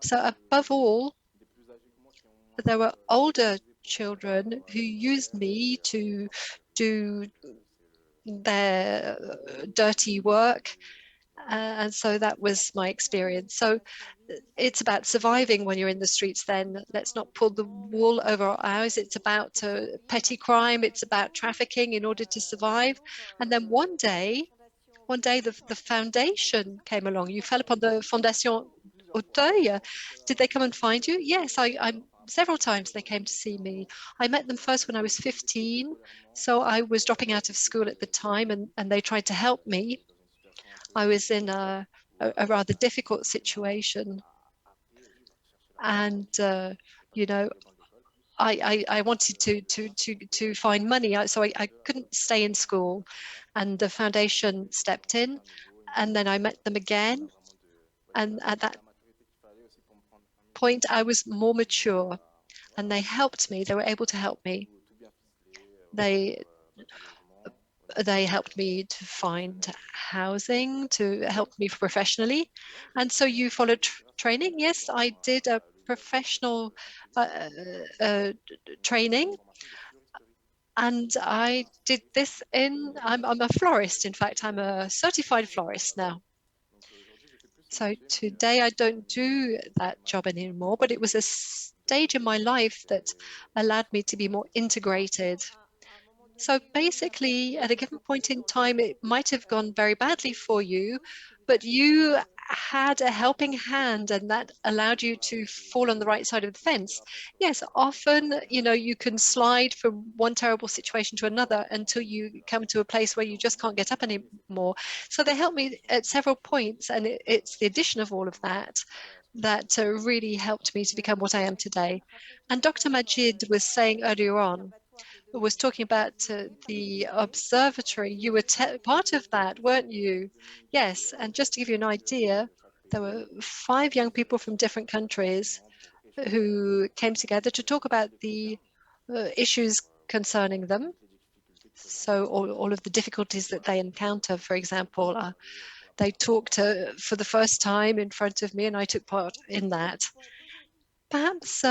So above all, there were older children who used me to do their dirty work. And so that was my experience. So it's about surviving when you're in the streets then. Let's not pull the wool over our eyes. It's about petty crime. It's about trafficking in order to survive. And then one day the foundation came along. You fell upon the Fondation Apprentis. Did they come and find you? Yes, several times they came to see me. I met them first when I was 15. So I was dropping out of school at the time and they tried to help me. I was in a rather difficult situation. And, you know, I wanted to find money, so I couldn't stay in school. And the foundation stepped in, and then I met them again. And at that point, I was more mature, and they helped me. They were able to help me. They helped me to find housing, to help me professionally. And so you followed training? Yes, I did a professional training. And I did this I'm a florist. In fact, I'm a certified florist now. So today I don't do that job anymore, but it was a stage in my life that allowed me to be more integrated. So basically, at a given point in time, it might have gone very badly for you, but you had a helping hand and that allowed you to fall on the right side of the fence. Yes, often, you know, you can slide from one terrible situation to another until you come to a place where you just can't get up anymore. So they helped me at several points, and it's the addition of all of that that really helped me to become what I am today. And Dr. Majid was saying earlier on, was talking about the observatory. You were part of that, weren't you? Yes, and just to give you an idea, there were 5 young people from different countries who came together to talk about the issues concerning them. So all of the difficulties that they encounter, for example, they talked for the first time in front of me, and I took part in that. Perhaps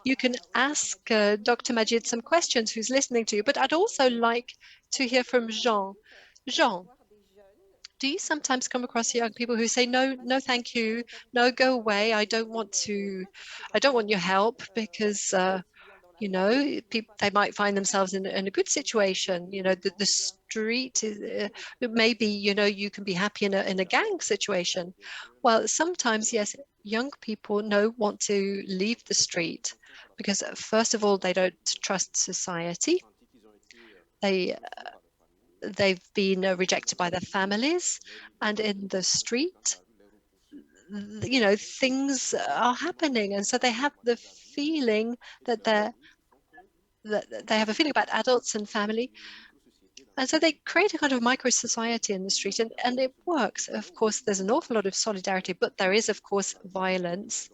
you can ask Dr. Majid some questions who's listening to you, but I'd also like to hear from Jean. Jean, do you sometimes come across young people who say, no, thank you, no, go away, I don't want your help because, you know, they might find themselves in a good situation. You know, the street is maybe, you know, you can be happy in a gang situation. Well, sometimes, yes, young people want to leave the street because, first of all, they don't trust society. They've been rejected by their families, and in the street, you know, things are happening, and so they have the feeling that they have a feeling about adults and family. And so they create a kind of micro society in the street, and it works. Of course, there's an awful lot of solidarity, but there is, of course, violence.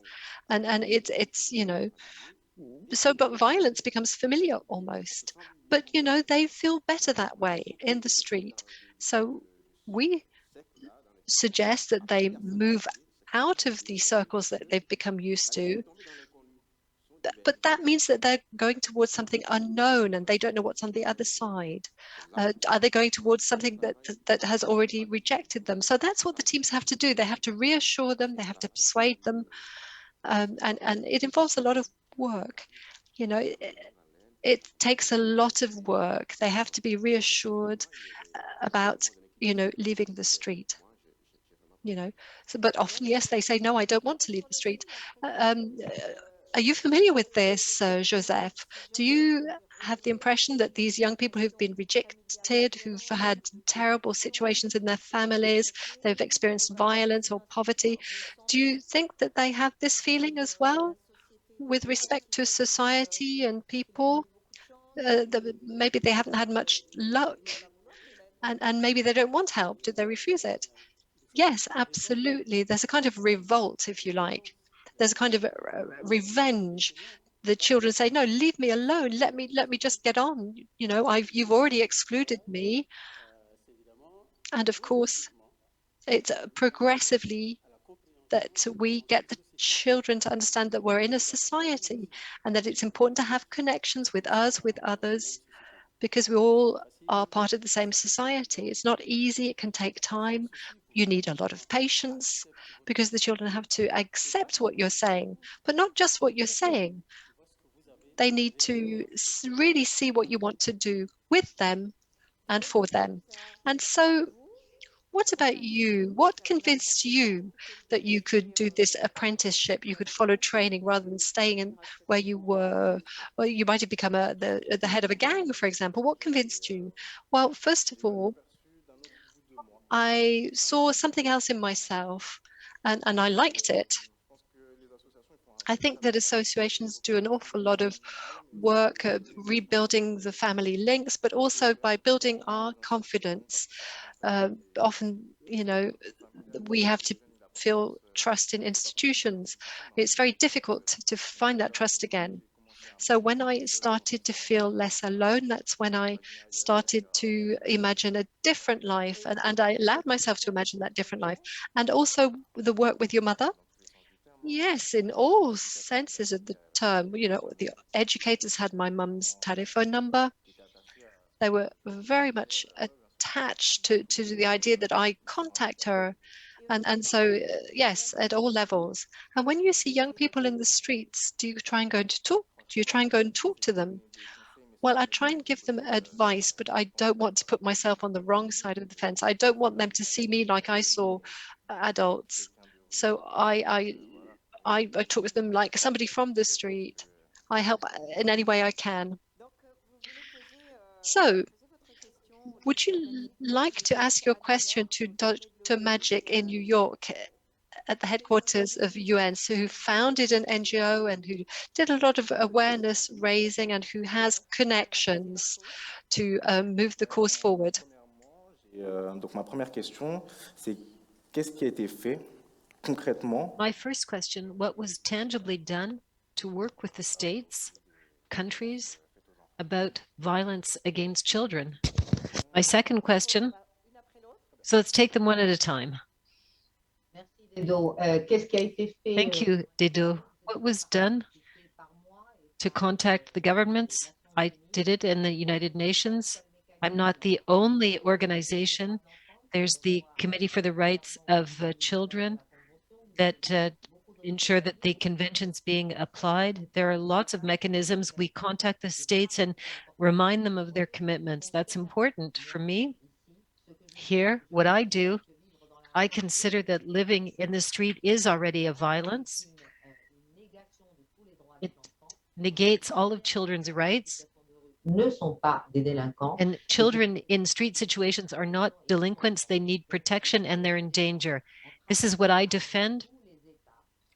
And it's, you know, but violence becomes familiar almost. But, you know, they feel better that way in the street. So we suggest that they move out of the circles that they've become used to. But that means that they're going towards something unknown and they don't know what's on the other side. Are they going towards something that has already rejected them? So that's what the teams have to do. They have to reassure them, they have to persuade them, and it involves a lot of work. You know, it takes a lot of work. They have to be reassured about, you know, leaving the street. You know, so, but often, yes, they say, no, I don't want to leave the street. Are you familiar with this, Joseph? Do you have the impression that these young people who've been rejected, who've had terrible situations in their families, they've experienced violence or poverty, do you think that they have this feeling as well with respect to society and people? That maybe they haven't had much luck and maybe they don't want help. Did they refuse it? Yes, absolutely. There's a kind of revolt, if you like. There's a kind of revenge. The children say, no, leave me alone. Let me just get on. You know, you've already excluded me. And of course, it's progressively that we get the children to understand that we're in a society and that it's important to have connections with us, with others, because we all are part of the same society. It's not easy. It can take time. You need a lot of patience because the children have to accept what you're saying, but not just what you're saying. They need to really see what you want to do with them and for them. And so what about you? What convinced you that you could do this apprenticeship? You could follow training rather than staying in where you were? Well, you might have become the head of a gang, for example. What convinced you? Well, first of all, I saw something else in myself and I liked it. I think that associations do an awful lot of work rebuilding the family links, but also by building our confidence. Often, you know, we have to feel trust in institutions. It's very difficult to find that trust again. So when I started to feel less alone, that's when I started to imagine a different life, and I allowed myself to imagine that different life. And also the work with your mother. Yes, in all senses of the term. You know, the educators had my mum's telephone number. They were very much attached to the idea that I contact her. And so, yes, at all levels. And when you see young people in the streets, do you try and go and talk? Do you try and go and talk to them? Well, I try and give them advice, but I don't want to put myself on the wrong side of the fence. I don't want them to see me like I saw adults. So I talk with them like somebody from the street. I help in any way I can. So, would you like to ask your question to Dr. Magic in New York at the headquarters of UN, who founded an NGO and who did a lot of awareness raising and who has connections to move the cause forward? Donc ma première question, c'est qu'est-ce qui a été fait concrètement? My first question, what was tangibly done to work with the states, countries, about violence against children? My second question, so let's take them one at a time. Thank you, Dedho. What was done to contact the governments? I did it in the United Nations. I'm not the only organization. There's the Committee for the Rights of Children that ensure that the convention's being applied. There are lots of mechanisms. We contact the states and remind them of their commitments. That's important for me. Here, what I do, I consider that living in the street is already a violence. It negates all of children's rights. And children in street situations are not delinquents. They need protection and they're in danger. This is what I defend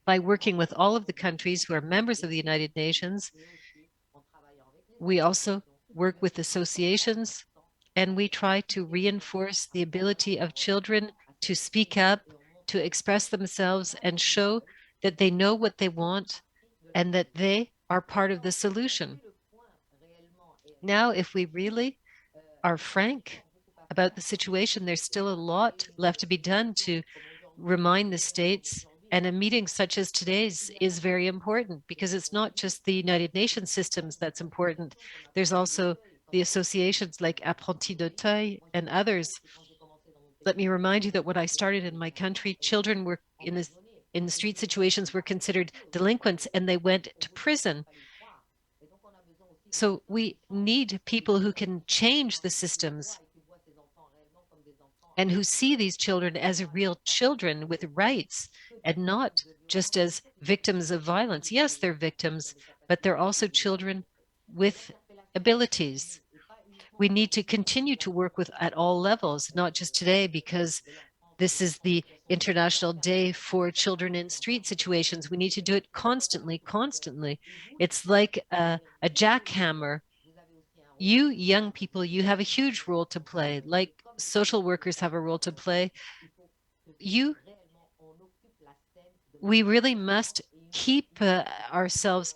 by working with all of the countries who are members of the United Nations. We also work with associations and we try to reinforce the ability of children to speak up, to express themselves and show that they know what they want and that they are part of the solution. Now, if we really are frank about the situation, there's still a lot left to be done to remind the states, and a meeting such as today's is very important because it's not just the United Nations systems that's important. There's also the associations like Apprentis d'Auteuil and others. Let me remind you that when I started in my country, children were in the street situations were considered delinquents and they went to prison. So we need people who can change the systems. and who see these children as real children with rights and not just as victims of violence. Yes, they're victims, but they're also children with abilities. We need to continue to work with at all levels, not just today, because this is the International Day for Children in Street Situations. We need to do it constantly, constantly. It's like a jackhammer. You young people, you have a huge role to play, like social workers have a role to play. We really must keep ourselves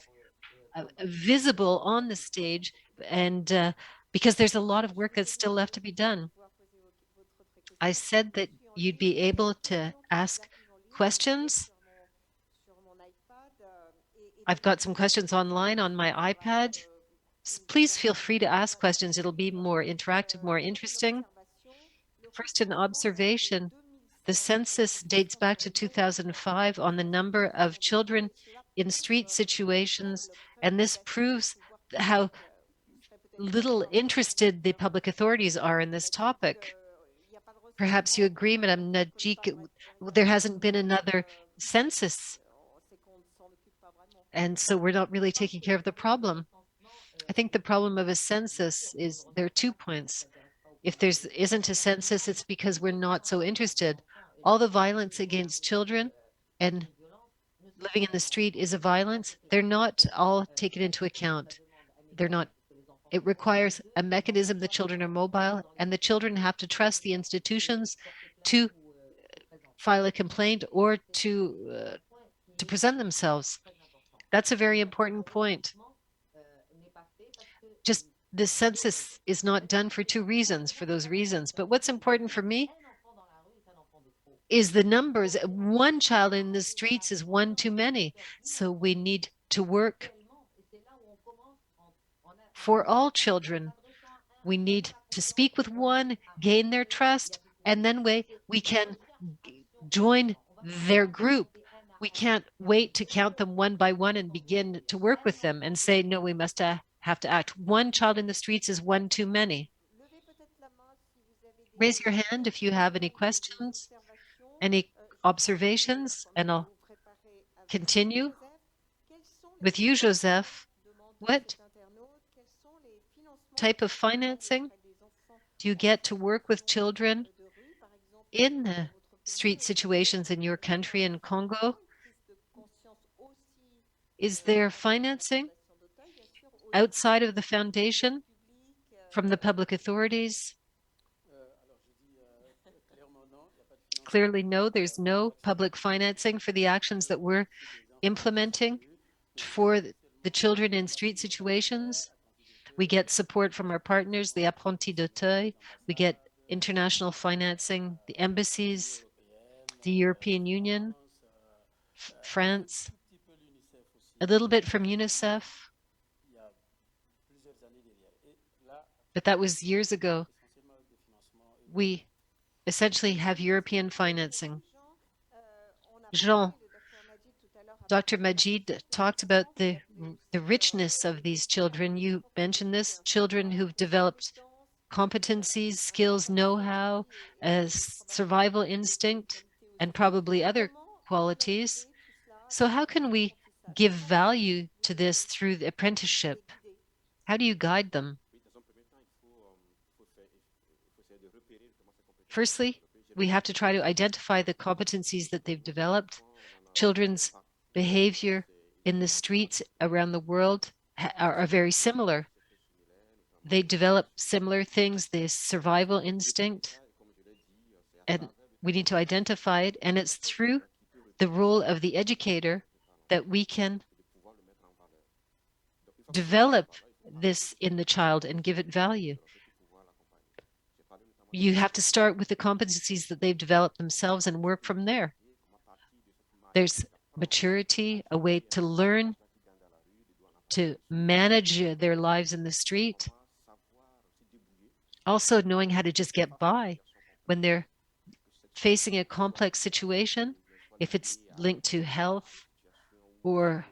visible on the stage, and because there's a lot of work that's still left to be done. I said that you'd be able to ask questions. I've got some questions online on my iPad. Please feel free to ask questions. It'll be more interactive, more interesting. First, an observation. The census dates back to 2005 on the number of children in street situations, and this proves how little interested the public authorities are in this topic. Perhaps you agree, Madame Najat, there hasn't been another census, and so we're not really taking care of the problem. I think the problem of a census is there are 2 points. If there isn't a census, it's because we're not so interested. All the violence against children and living in the street is a violence. They're not all taken into account. They're not. It requires a mechanism. The children are mobile, and the children have to trust the institutions to file a complaint or to present themselves. That's a very important point. Just the census is not done for 2 reasons, for those reasons. But what's important for me is the numbers. 1 child in the streets is 1 too many. So we need to work for all children. We need to speak with one, gain their trust, and then we can join their group. We can't wait to count them one by one and begin to work with them and say, no, we must have to act. 1 child in the streets is 1 too many. Raise your hand if you have any questions, any observations, and I'll continue. With you, Joseph, what type of financing do you get to work with children in the street situations in your country, in Congo? Is there financing outside of the foundation from the public authorities? Clearly, no, there's no public financing for the actions that we're implementing for the children in street situations. We get support from our partners, the Apprentis d'Auteuil. We get international financing, the embassies, the European Union, France, a little bit from UNICEF. But that was years ago. We essentially have European financing. Jean, Dr. Majid talked about the richness of these children. You mentioned this, children who've developed competencies, skills, know-how, survival instinct, and probably other qualities. So how can we give value to this through the apprenticeship? How do you guide them? Firstly, we have to try to identify the competencies that they've developed. Children's behavior in the streets around the world are very similar. They develop similar things, the survival instinct, and we need to identify it. And it's through the role of the educator that we can develop this in the child and give it value. You have to start with the competencies that they've developed themselves and work from there. There's maturity, a way to learn to manage their lives in the street. Also knowing how to just get by when they're facing a complex situation, if it's linked to health or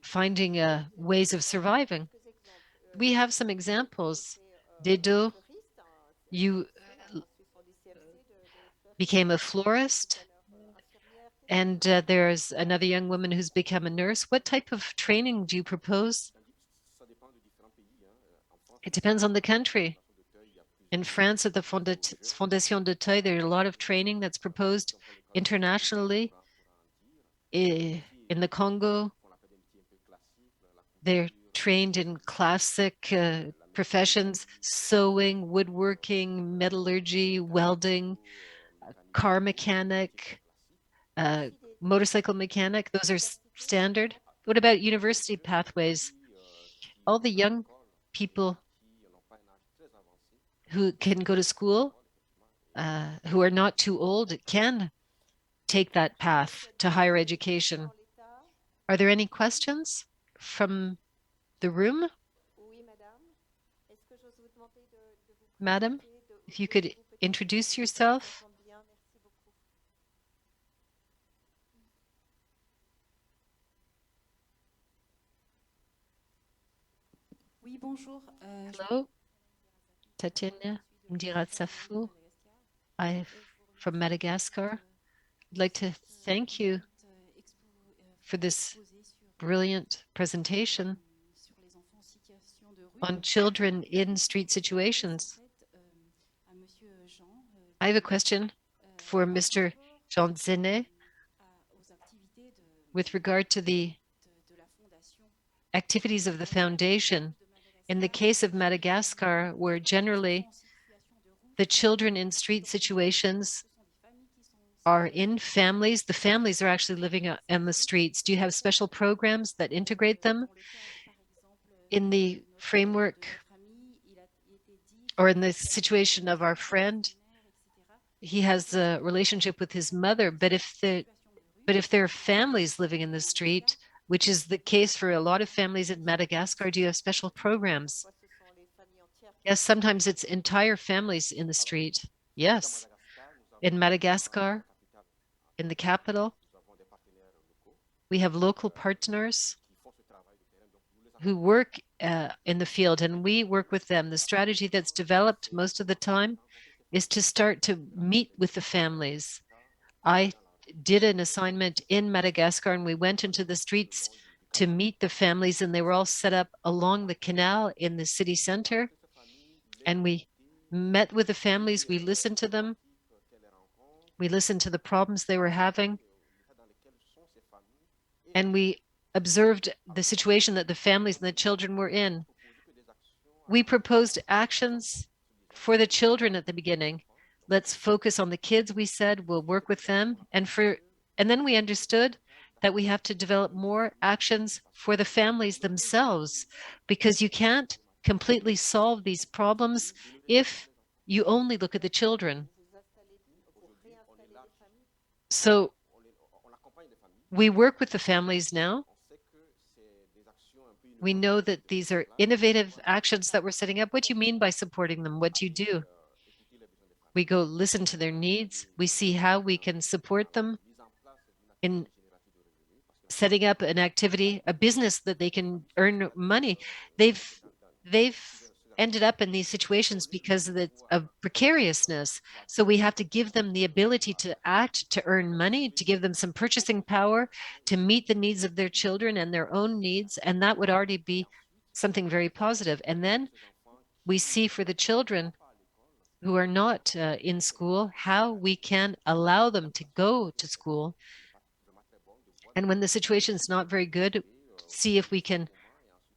finding ways of surviving. We have some examples. Dedho, you became a florist, and there's another young woman who's become a nurse. What type of training do you propose? It depends on the country. In France, at the Fondation Dedho, there's a lot of training that's proposed internationally. In the Congo, they're trained in classic professions: sewing, woodworking, metallurgy, welding, car mechanic, motorcycle mechanic. Those are standard. What about university pathways? All the young people who can go to school, who are not too old, can take that path to higher education. Are there any questions from the room? Madam, if you could introduce yourself. Hello, Tatiana Mdiratsafou. I'm from Madagascar. I'd like to thank you for this brilliant presentation on children in street situations. I have a question for Mr. Jean Dzéné with regard to the activities of the foundation. In the case of Madagascar, where generally the children in street situations are in families, the families are actually living on the streets. Do you have special programs that integrate them? In the framework or in the situation of our friend, he has a relationship with his mother, but if there are families living in the street, which is the case for a lot of families in Madagascar, do you have special programs? Yes, sometimes it's entire families in the street. Yes. In Madagascar, in the capital, we have local partners who work in the field, and we work with them. The strategy that's developed most of the time is to start to meet with the families. I did an assignment in Madagascar, and we went into the streets to meet the families, and they were all set up along the canal in the city center. And we met with the families, we listened to them, we listened to the problems they were having, and we observed the situation that the families and the children were in. We proposed actions for the children at the beginning. Let's focus on the kids, we said, we'll work with them. And then we understood that we have to develop more actions for the families themselves, because you can't completely solve these problems if you only look at the children. So we work with the families now. We know that these are innovative actions that we're setting up. What do you mean by supporting them? What do you do? We go listen to their needs. We see how we can support them in setting up an activity, a business that they can earn money. They've ended up in these situations because of precariousness. So we have to give them the ability to act, to earn money, to give them some purchasing power, to meet the needs of their children and their own needs. And that would already be something very positive. And then we see for the children who are not in school, how we can allow them to go to school. And when the situation is not very good, see if we can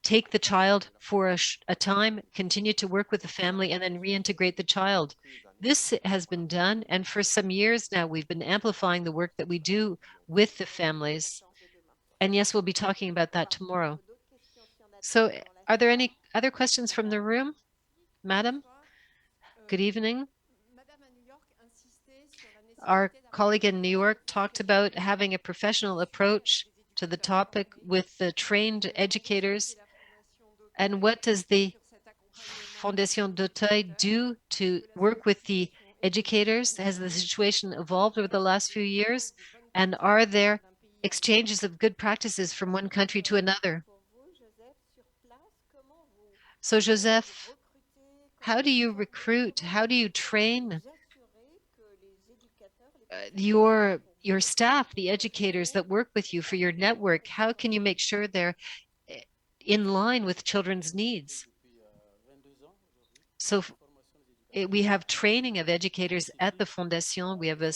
take the child for a time, continue to work with the family, and then reintegrate the child. This has been done, and for some years now, we've been amplifying the work that we do with the families. And yes, we'll be talking about that tomorrow. So are there any other questions from the room? Madam? Good evening. Our colleague in New York talked about having a professional approach to the topic with the trained educators. And what does the Fondation Dedho do to work with the educators? Has the situation evolved over the last few years? And are there exchanges of good practices from one country to another? So, Joseph, how do you recruit? How do you train your staff, the educators that work with you for your network, how can you make sure they're in line with children's needs? So we have training of educators at the Fondation. We have a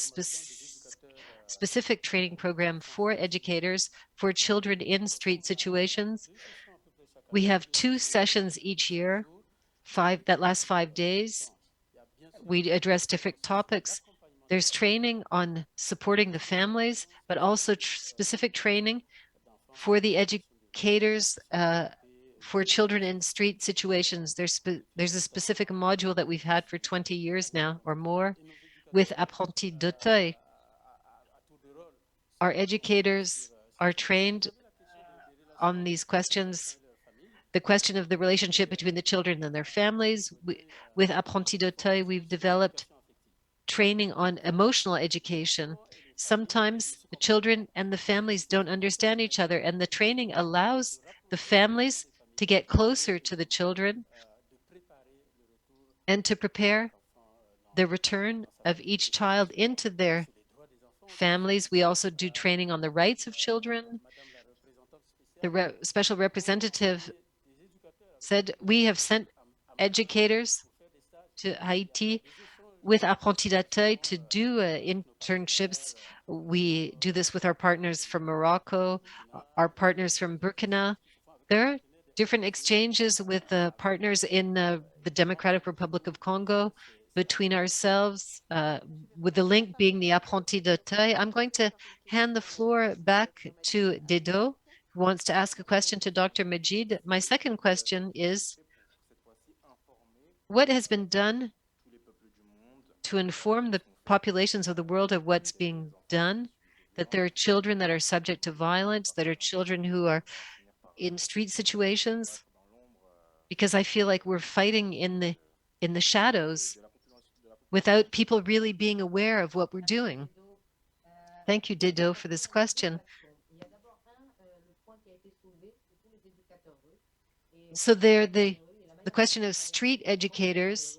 specific training program for educators for children in street situations. We have 2 sessions each year, that last 5 days. We address different topics. There's training on supporting the families, but also specific training for the educators for children in street situations. There's a specific module that we've had for 20 years now or more with Apprentis d'Auteuil. Our educators are trained on these questions, the question of the relationship between the children and their families. With Apprentis d'Auteuil, we've developed training on emotional education. Sometimes the children and the families don't understand each other, and the training allows the families to get closer to the children and to prepare the return of each child into their families. We also do training on the rights of children. The special representative said we have sent educators to Haiti with Apprentis d'Auteuil to do internships. We do this with our partners from Morocco, our partners from Burkina. There are different exchanges with partners in the Democratic Republic of Congo between ourselves, with the link being the Apprentis d'Auteuil. I'm going to hand the floor back to Dedho, who wants to ask a question to Dr. Majid. My second question is, what has been done to inform the populations of the world of what's being done, that there are children that are subject to violence, that are children who are in street situations? Because I feel like we're fighting in the shadows without people really being aware of what we're doing. Thank you, Dedho, for this question. So there, the question of street educators,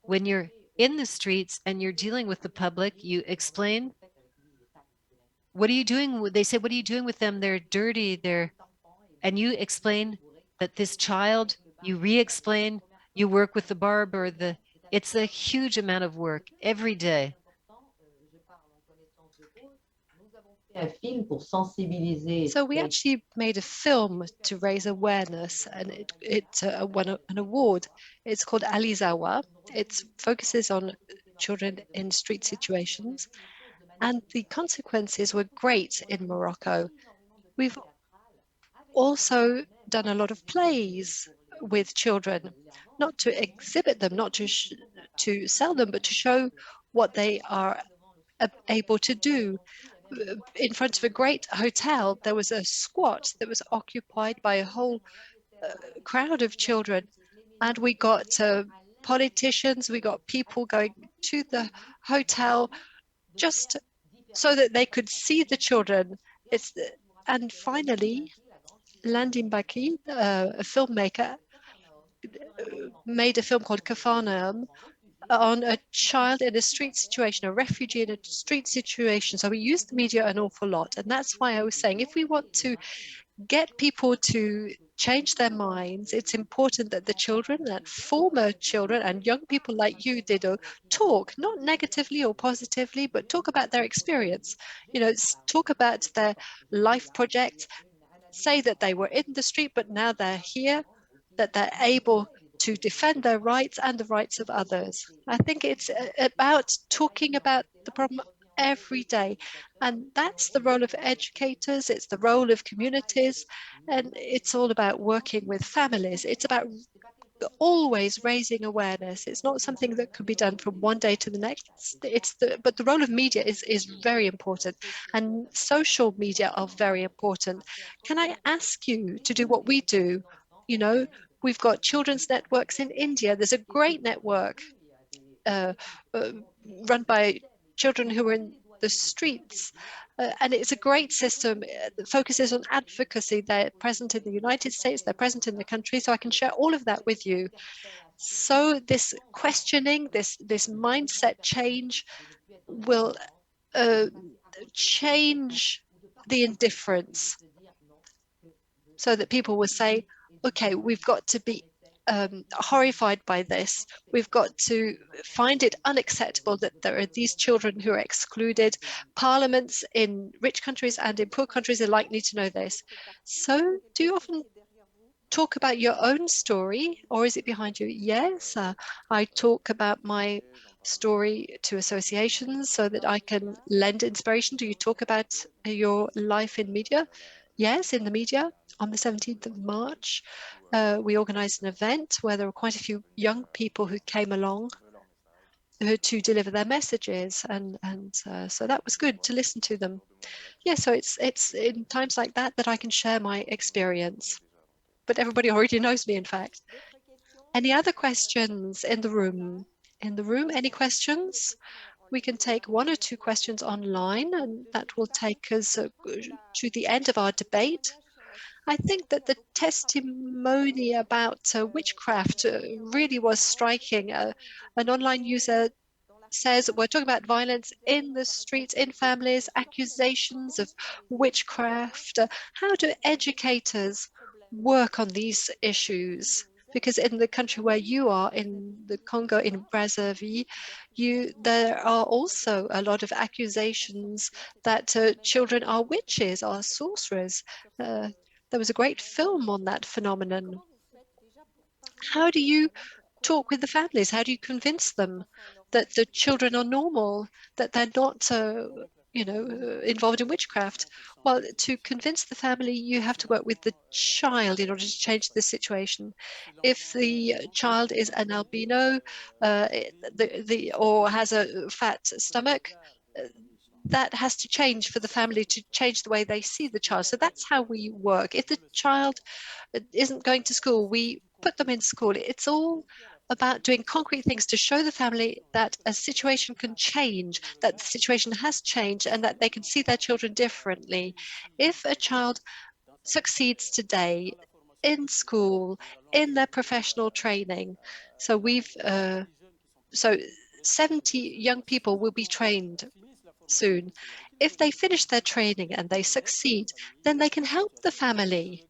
when you're in the streets and you're dealing with the public, you explain, what are you doing? They say, what are you doing with them? They're dirty, and you explain that this child, you re-explain, you work with the barber, it's a huge amount of work every day. So we actually made a film to raise awareness, and it won an award. It's called Alizawa. It focuses on children in street situations, and the consequences were great in Morocco. We've also done a lot of plays with children, not to exhibit them, not to sell them, but to show what they are able to do. In front of a great hotel, there was a squat that was occupied by a whole crowd of children. And we got politicians, we got people going to the hotel just so that they could see the children. And finally, Landin Baki, a filmmaker, made a film called Kafarnaum on a child in a street situation, a refugee in a street situation. So we use the media an awful lot. And that's why I was saying, if we want to get people to change their minds, it's important that the children, that former children and young people like you, Dedho, talk, not negatively or positively, but talk about their experience, talk about their life project, say that they were in the street, but now they're here, that they're able to defend their rights and the rights of others. I think it's about talking about the problem every day. And that's the role of educators, it's the role of communities, and it's all about working with families. It's about always raising awareness. It's not something that could be done from one day to the next. But the role of media is very important, and social media are very important. Can I ask you to do what we do? We've got children's networks in India. There's a great network run by children who are in the streets. And it's a great system that focuses on advocacy. They're present in the United States, they're present in the country, so I can share all of that with you. So this questioning, this mindset change will change the indifference so that people will say, okay, we've got to be horrified by this. We've got to find it unacceptable that there are these children who are excluded. Parliaments in rich countries and in poor countries are likely to know this. So do you often talk about your own story, or is it behind you? Yes, I talk about my story to associations so that I can lend inspiration. Do you talk about your life in media? Yes, in the media. On the 17th of March, we organized an event where there were quite a few young people who came along to deliver their messages, and so that was good to listen to them. Yeah, so it's in times like that that I can share my experience. But everybody already knows me, in fact. Any other questions in the room? In the room, any questions? We can take 1 or 2 questions online, and that will take us to the end of our debate. I think that the testimony about witchcraft really was striking. An online user says we're talking about violence in the streets, in families, accusations of witchcraft. How do educators work on these issues? Because in the country where you are, in the Congo, in Brazzaville, there are also a lot of accusations that children are witches, are sorcerers. There was a great film on that phenomenon. How do you talk with the families? How do you convince them that the children are normal, that they're not, involved in witchcraft? Well, to convince the family, you have to work with the child in order to change the situation. If the child is an albino or has a fat stomach, that has to change for the family to change the way they see the child. So that's how we work. If the child isn't going to school, we put them in school. It's all about doing concrete things to show the family that a situation can change, that the situation has changed, and that they can see their children differently. If a child succeeds today in school, in their professional training, so 70 young people will be trained soon. If they finish their training and they succeed, then they can help the family.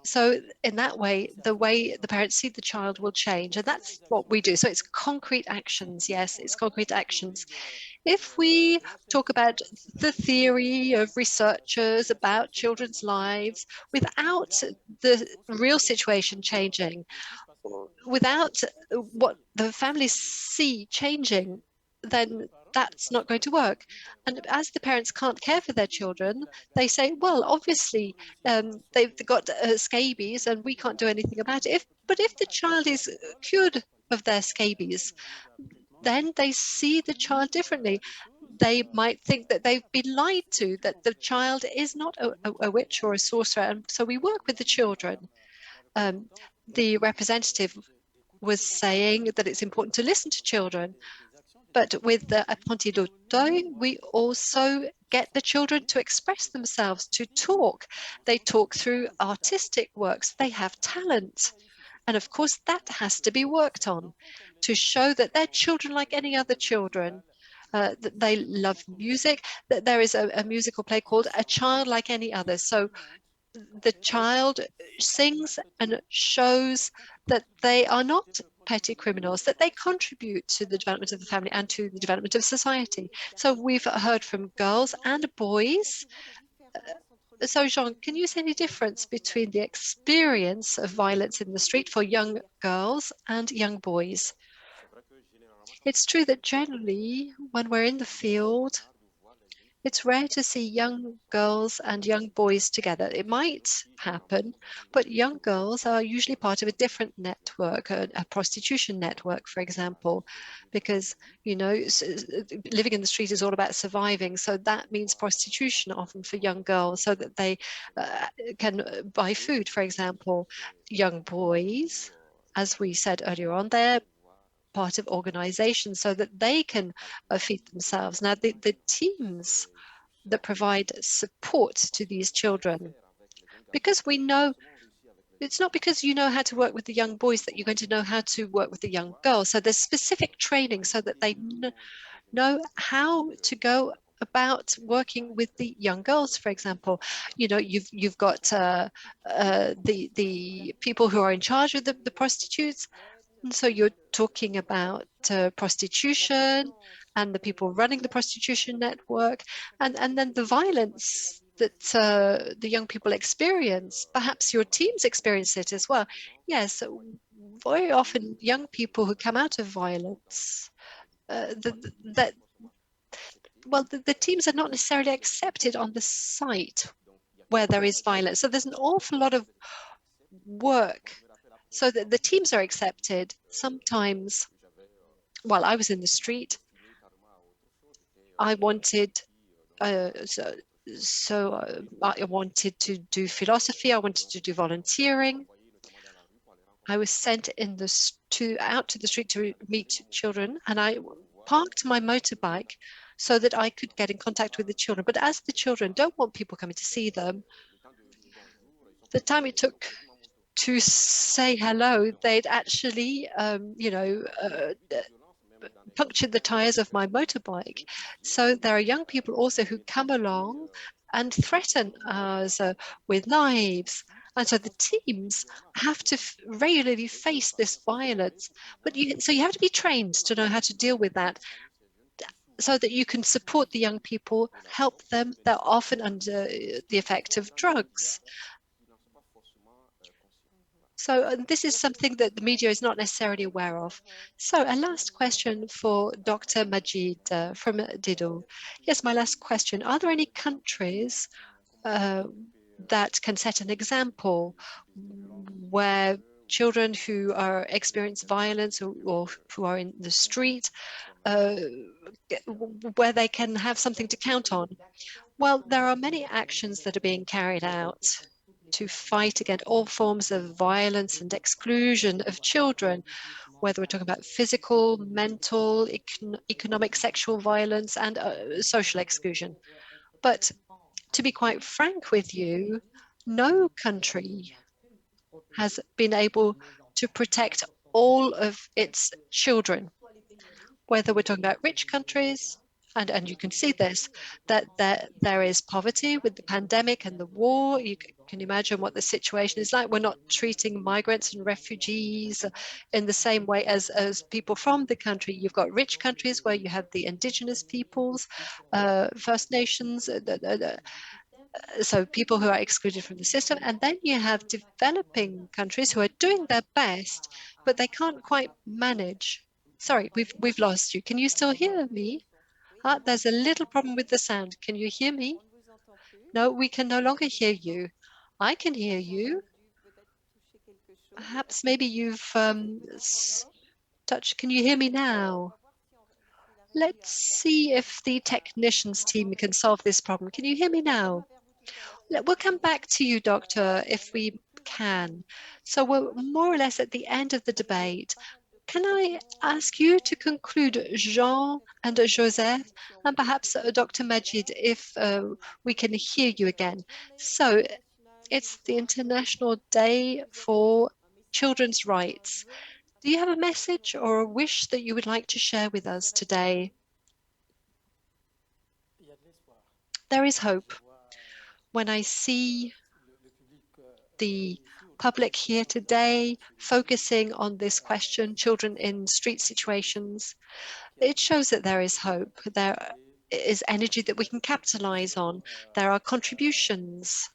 So in that way the parents see the child will change, and that's what we do. So it's concrete actions. Yes, it's concrete actions. If we talk about the theory of researchers about children's lives without the real situation changing, without what the families see changing, then that's not going to work. And as the parents can't care for their children, they say, well, obviously they've got scabies and we can't do anything about it. But if the child is cured of their scabies, then they see the child differently. They might think that they've been lied to, that the child is not a witch or a sorcerer. And so we work with the children. The representative was saying that it's important to listen to children. But with the Apprentis d'Auteuil, we also get the children to express themselves, to talk. They talk through artistic works. They have talent. And of course, that has to be worked on to show that they're children like any other children, that they love music, that there is a musical play called A Child Like Any Other. So the child sings and shows that they are not petty criminals, that they contribute to the development of the family and to the development of society. So we've heard from girls and boys. So Jean, can you see any difference between the experience of violence in the street for young girls and young boys? It's true that generally, when we're in the field, it's rare to see young girls and young boys together. It might happen, but young girls are usually part of a different network, a prostitution network, for example, because, living in the street is all about surviving. So that means prostitution often for young girls so that they can buy food, for example. Young boys, as we said earlier on, they're part of organizations so that they can feed themselves. Now, the teams that provide support to these children, because we know it's not because you know how to work with the young boys that you're going to know how to work with the young girls. So there's specific training so that they know how to go about working with the young girls, for example. You know, you've got the people who are in charge of the prostitutes. And so you're talking about prostitution and the people running the prostitution network, and then the violence that the young people experience. Perhaps your teams experience it as well. Yes, very often young people who come out of violence, the teams are not necessarily accepted on the site where there is violence. So there's an awful lot of work so that the teams are accepted. Sometimes, while I was in the street, I wanted I wanted to do philosophy. I wanted to do volunteering. I was sent out to the street to meet children, and I parked my motorbike so that I could get in contact with the children. But as the children don't want people coming to see them, the time it took to say hello, they'd actually, punctured the tires of my motorbike. So there are young people also who come along and threaten us with knives. And so the teams have to regularly face this violence. So you have to be trained to know how to deal with that, so that you can support the young people, help them. They're often under the effect of drugs. So this is something that the media is not necessarily aware of. So a last question for Dr. Majid from Dedho. Yes, my last question. Are there any countries that can set an example where children who experience violence or who are in the street, where they can have something to count on? Well, there are many actions that are being carried out to fight against all forms of violence and exclusion of children, whether we're talking about physical, mental, economic, sexual violence, and social exclusion. But to be quite frank with you, no country has been able to protect all of its children, whether we're talking about rich countries, and you can see this, that there is poverty with the pandemic and the war. You can imagine what the situation is like. We're not treating migrants and refugees in the same way as people from the country. You've got rich countries where you have the indigenous peoples, First Nations, so people who are excluded from the system. And then you have developing countries who are doing their best, but they can't quite manage. Sorry, we've lost you. Can you still hear me? There's a little problem with the sound. Can you hear me? No, we can no longer hear you. I can hear you. Perhaps maybe you've touched. Can you hear me now? Let's see if the technicians team can solve this problem. Can you hear me now? We'll come back to you, Doctor, if we can. So we're more or less at the end of the debate. Can I ask you to conclude, Jean and Joseph, and perhaps Dr. Majid, if we can hear you again? So it's the International Day for Children's Rights. Do you have a message or a wish that you would like to share with us today? There is hope. When I see the public here today focusing on this question, children in street situations, it shows that there is hope. There is energy that we can capitalize on. There are contributions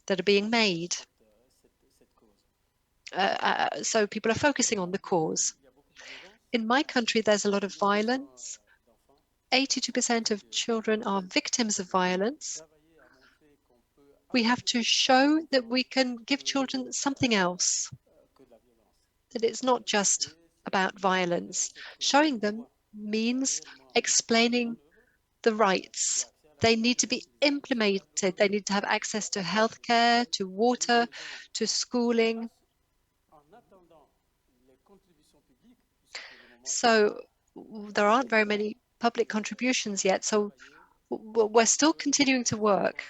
that are being made. So people are focusing on the cause. In my country, there's a lot of violence. 82% of children are victims of violence. We have to show that we can give children something else, that it's not just about violence. Showing them means explaining the rights. They need to be implemented. They need to have access to healthcare, to water, to schooling. So there aren't very many public contributions yet. So we're still continuing to work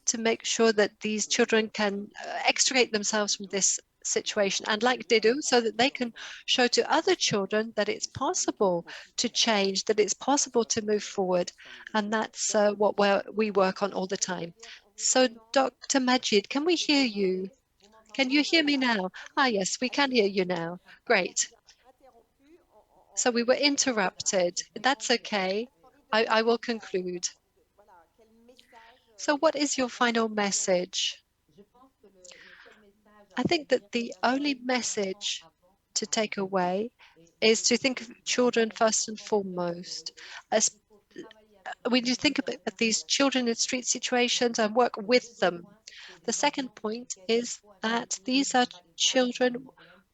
to make sure that these children can extricate themselves from this situation, and like Dedho, so that they can show to other children that it's possible to change, that it's possible to move forward. And that's what we work on all the time. So Dr. Majid, can we hear you? Can you hear me now? Ah, yes, we can hear you now. Great. So we were interrupted. That's okay. I will conclude. So what is your final message? I think that the only message to take away is to think of children first and foremost. As when you think about these children in street situations and work with them. The second point is that these are children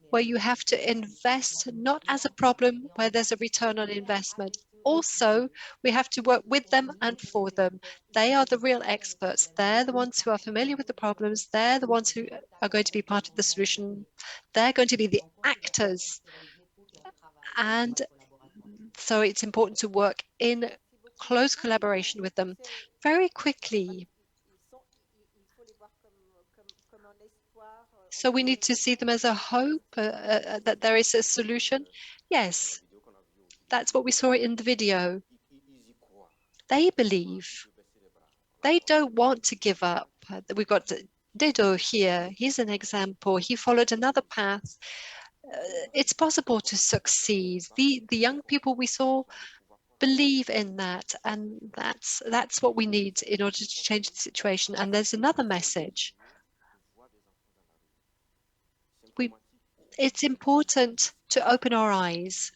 where you have to invest not as a problem where there's a return on investment. Also, we have to work with them and for them. They are the real experts. They're the ones who are familiar with the problems. They're the ones who are going to be part of the solution. They're going to be the actors. And so it's important to work in close collaboration with them. Very quickly, so we need to see them as a hope that there is a solution. Yes, that's what we saw in the video. They believe. They don't want to give up. We've got Dedho here. He's an example. He followed another path. It's possible to succeed. The young people we saw believe in that, and that's what we need in order to change the situation. And there's another message. It's important to open our eyes.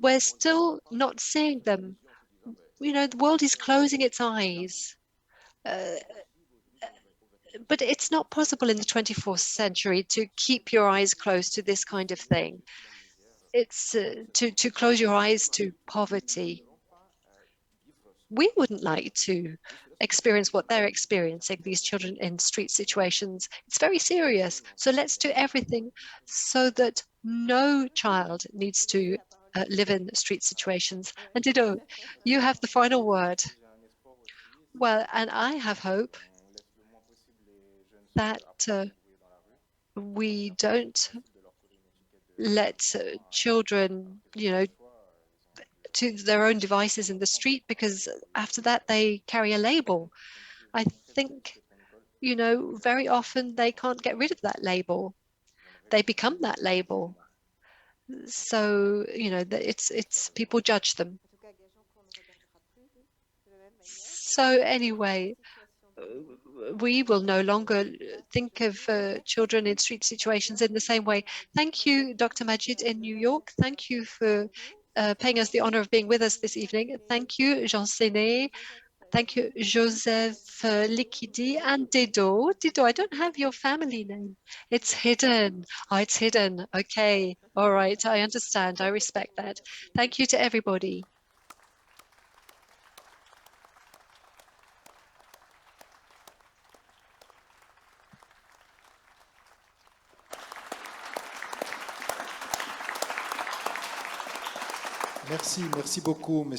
We're still not seeing them. You know, the world is closing its eyes. But it's not possible in the 24th century to keep your eyes closed to this kind of thing. It's to close your eyes to poverty. We wouldn't like to experience what they're experiencing, these children in street situations. It's very serious. So let's do everything so that no child needs to live in street situations. And Dedho, you have the final word. Well, and I have hope that we don't let children, you know, to their own devices in the street, because after that they carry a label. I think, you know, very often they can't get rid of that label. They become that label. So, you know, it's people judge them. So anyway, we will no longer think of children in street situations in the same way. Thank you, Dr. Majid in New York. Thank you for paying us the honor of being with us this evening. Thank you, Dzéné. Thank you, Joseph Likibi and Dedho. Dedho, I don't have your family name. It's hidden. Oh, it's hidden. Okay. All right. I understand. I respect that. Thank you to everybody. Merci beaucoup, Monsieur.